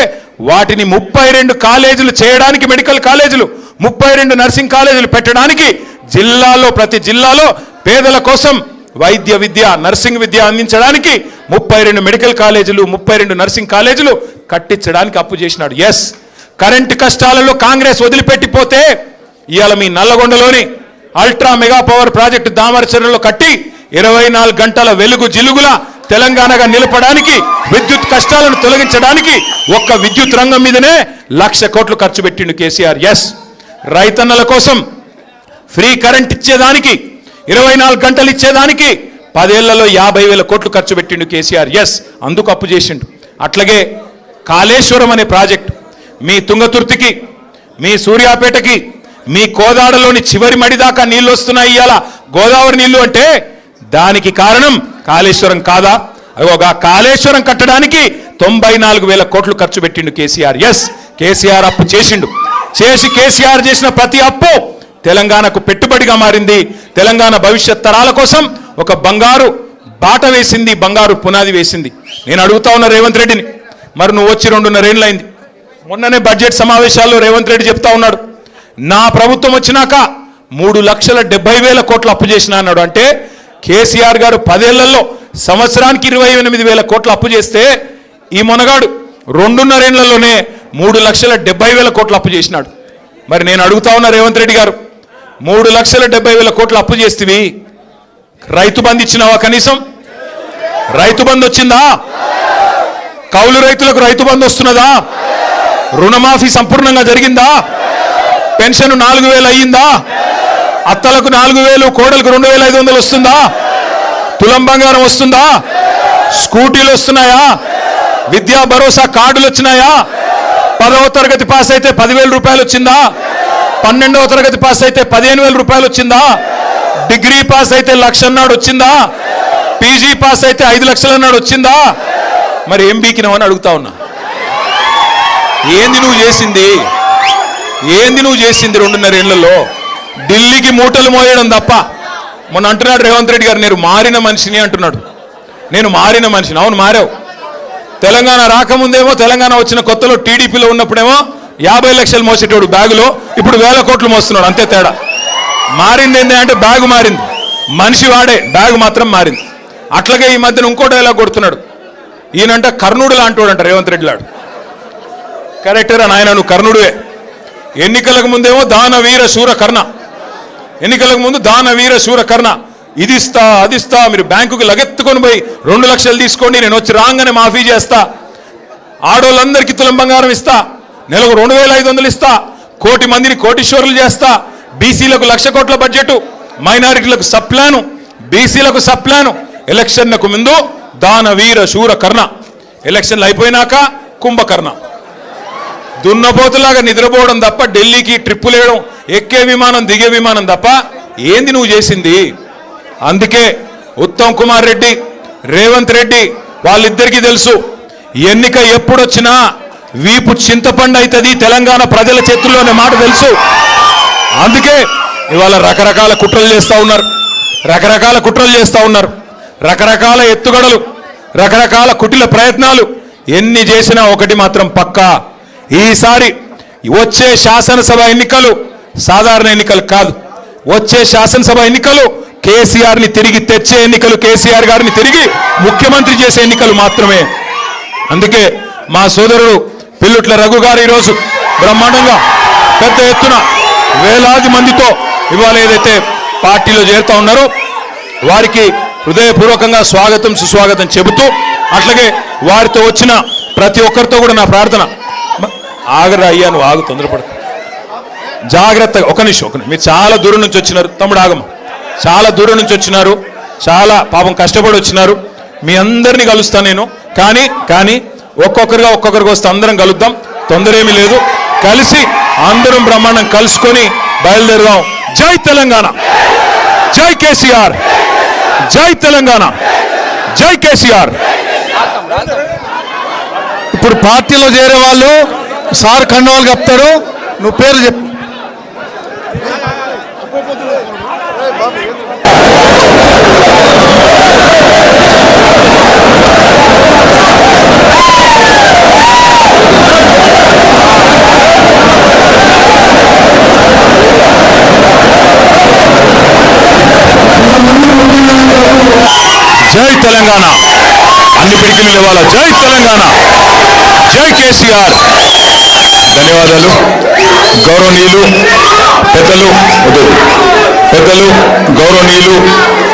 వాటిని 32 కాలేజీలు చేయడానికి, మెడికల్ కాలేజీలు 32 నర్సింగ్ కాలేజీలు పెట్టడానికి జిల్లాలో, ప్రతి జిల్లాలో పేదల కోసం వైద్య విద్య, నర్సింగ్ విద్య అందించడానికి 32 మెడికల్ కాలేజీలు, 32 నర్సింగ్ కాలేజీలు కట్టించడానికి అప్పు చేసినాడు. ఎస్, కరెంటు కష్టాలలో కాంగ్రెస్ వదిలిపెట్టిపోతే ఇవాళ మీ నల్లగొండలోని అల్ట్రా మెగా పవర్ ప్రాజెక్టు దామరచర్లలో కట్టి 24 గంటల వెలుగు జిలుగుల తెలంగాణగా నిలపడానికి, విద్యుత్ కష్టాలను తొలగించడానికి ఒక్క విద్యుత్ రంగం మీదనే 1,00,000 కోట్లు ఖర్చు పెట్టిండు కేసీఆర్. ఎస్, రైతన్నల కోసం ఫ్రీ కరెంట్ ఇచ్చేదానికి, 24 గంటలు ఇచ్చేదానికి 10 ఏళ్లలో 50,000 కోట్లు ఖర్చు పెట్టిండు కేసీఆర్. ఎస్, అందుకు అప్పు చేసిండు. అట్లాగే కాళేశ్వరం అనే ప్రాజెక్టు మీ తుంగతుర్తికి, మీ సూర్యాపేటకి, మీ కోదాడలోని చివరి మడి దాకా నీళ్లు వస్తున్నాయి ఇవాళ గోదావరి నీళ్లు అంటే దానికి కారణం కాళేశ్వరం కాదా? అగోగా కాళేశ్వరం కట్టడానికి 94,000 కోట్లు ఖర్చు పెట్టిండు కేసీఆర్. ఎస్, కేసీఆర్ అప్పు చేసిండు. చేసి కేసీఆర్ చేసిన ప్రతి అప్పు తెలంగాణకు పెట్టుబడిగా మారింది. తెలంగాణ భవిష్యత్ తరాల కోసం ఒక బంగారు బాట వేసింది, బంగారు పునాది వేసింది. నేను అడుగుతా ఉన్న రేవంత్ రెడ్డిని, మరి నువ్వు వచ్చి 2.5 ఏళ్ళు అయింది. మొన్ననే బడ్జెట్ సమావేశాల్లో రేవంత్ రెడ్డి చెప్తా ఉన్నాడు, నా ప్రభుత్వం వచ్చినాక 3,70,000 కోట్లు అప్పు చేసినా అన్నాడు. అంటే కేసీఆర్ గారు 10 ఏళ్లలో సంవత్సరానికి 28,000 కోట్లు అప్పు చేస్తే ఈ మొనగాడు 2.5 ఏళ్లలోనే 3,70,000 కోట్లు అప్పు చేసినాడు. మరి నేను అడుగుతా ఉన్న రేవంత్ రెడ్డి గారు, 3,70,000 కోట్లు అప్పు చేస్తేవి రైతు బంధు ఇచ్చినావా? కనీసం రైతు బంధు వచ్చిందా? కౌలు రైతులకు రైతు బంధు వస్తున్నదా? రుణమాఫీ సంపూర్ణంగా జరిగిందా? పెన్షన్ 4,000 అయ్యిందా? అత్తలకు 4,000, కోడలకు 2,500 వస్తుందా? తులం బంగారం వస్తుందా? స్కూటీలు వస్తున్నాయా? విద్యా భరోసా కార్డులు వచ్చినాయా? 10వ తరగతి పాస్ అయితే 10,000 రూపాయలు వచ్చిందా? 12వ తరగతి పాస్ అయితే 15,000 రూపాయలు వచ్చిందా? డిగ్రీ పాస్ అయితే 1,00,000 అన్నాడు వచ్చిందా? పీజీ పాస్ అయితే 5 లక్షలు అన్నాడు వచ్చిందా? మరి ఏం బీకినావని అడుగుతా ఉన్నా. ఏంది నువ్వు చేసింది? ఏంది నువ్వు చేసింది 2.5 ఏళ్లలో? ఢిల్లీకి మూటలు మోయడం తప్ప. మొన్న అంటున్నాడు రేవంత్ రెడ్డి గారు, నేను మారిన మనిషిని అంటున్నాడు. నేను మారిన మనిషిని. అవును, మారావు. తెలంగాణ రాకముందేమో, తెలంగాణ వచ్చిన కొత్తలో టీడీపీలో ఉన్నప్పుడేమో 50 లక్షలు మోసేటోడు బ్యాగులో, ఇప్పుడు 1,000 కోట్లు మోస్తున్నాడు. అంతే తేడా. మారింది ఏంటి అంటే బ్యాగు మారింది, మనిషి వాడే, బ్యాగు మాత్రం మారింది. అట్లాగే ఈ మధ్యన ఇంకో డైలాగ్ కొడుతున్నాడు. ఈయనంట కర్ణుడు లాంటోడు అంట రేవంత్ రెడ్డి లాడు. కరెక్టరా నాయన, నువ్వు కర్ణుడువే. ఎన్నికలకు ముందేమో దానవీర శూర కర్ణ, ఎన్నికలకు ముందు దానవీర శూర కర్ణ, ఇది ఇస్తా అది ఇస్తా, మీరు బ్యాంకుకి లగెత్తుకొని పోయి 2 లక్షలు తీసుకోండి, నేను వచ్చి రాగానే మాఫీ చేస్తా, ఆడోళ్ళందరికీ తులం బంగారం ఇస్తా, నెలకు 2,500 ఇస్తా, 1,00,000 మందిని కోటీశ్వరులు చేస్తా, బీసీలకు 1,00,000 కోట్ల బడ్జెట్, మైనారిటీలకు సప్లాను, బీసీలకు సప్లాను. ఎలక్షన్లకు ముందు దానవీర శూర కర్ణ, ఎలక్షన్లు అయిపోయినాక కుంభకర్ణ. దున్నపోతులాగా నిద్రపోవడం తప్ప, ఢిల్లీకి ట్రిప్పులు వేయడం, ఎక్కే విమానం దిగే విమానం తప్ప ఏంది నువ్వు చేసింది? అందుకే ఉత్తమ్ కుమార్ రెడ్డి, రేవంత్ రెడ్డి వాళ్ళిద్దరికీ తెలుసు, ఎన్నిక ఎప్పుడొచ్చినా వీపు చింతపండు అవుతుంది తెలంగాణ ప్రజల చేతుల్లోనే మాట తెలుసు. అందుకే ఇవాళ రకరకాల కుట్రలు చేస్తూ ఉన్నారు, రకరకాల కుట్రలు చేస్తూ ఉన్నారు, రకరకాల ఎత్తుగడలు, రకరకాల కుటిల ప్రయత్నాలు. ఎన్ని చేసినా ఒకటి మాత్రం పక్కా, ఈసారి వచ్చే శాసనసభ ఎన్నికలు సాధారణ ఎన్నికలు కాదు. వచ్చే శాసనసభ ఎన్నికలు కేసీఆర్ని తిరిగి తెచ్చే ఎన్నికలు, కేసీఆర్ గారిని తిరిగి ముఖ్యమంత్రి చేసే ఎన్నికలు మాత్రమే. అందుకే మా సోదరుడు పిల్లుట్ల రఘు గారు ఈరోజు బ్రహ్మాండంగా పెద్ద ఎత్తున వేలాది మందితో ఇవాళ ఏదైతే పార్టీలో చేరుతా ఉన్నారో వారికి హృదయపూర్వకంగా స్వాగతం సుస్వాగతం చెబుతూ, అట్లాగే వారితో వచ్చిన ప్రతి ఒక్కరితో కూడా నా ప్రార్థన, ఆగరా అయ్యా, నువ్వు ఆగు, తొందరపడు, జాగ్రత్తగా. ఒక నిమిషం. మీరు చాలా దూరం నుంచి వచ్చినారు తమ్ముడు, ఆగమ్మ, చాలా దూరం నుంచి వచ్చినారు, చాలా పాపం కష్టపడి వచ్చినారు. మీ అందరినీ కలుస్తాను నేను, కానీ ఒక్కొక్కరికి వస్తే అందరం కలుద్దాం, తొందర ఏమీ లేదు. కలిసి అందరం బ్రహ్మాండం కలుసుకొని బయలుదేరుదాం. జై తెలంగాణ, జై కేసీఆర్, జై తెలంగాణ, జై కేసీఆర్. ఇప్పుడు పార్టీలో చేరే వాళ్ళు సార్ కండవాలు కప్తారు, నువ్వు పేరు చెప్పు. జై తెలంగాణ, అన్ని పిడికిలు ఇవ్వాల. జై తెలంగాణ, జై కేసీఆర్. ధన్యవాదాలు. గౌరవనీయులు పెద్దలు గౌరవనీయులు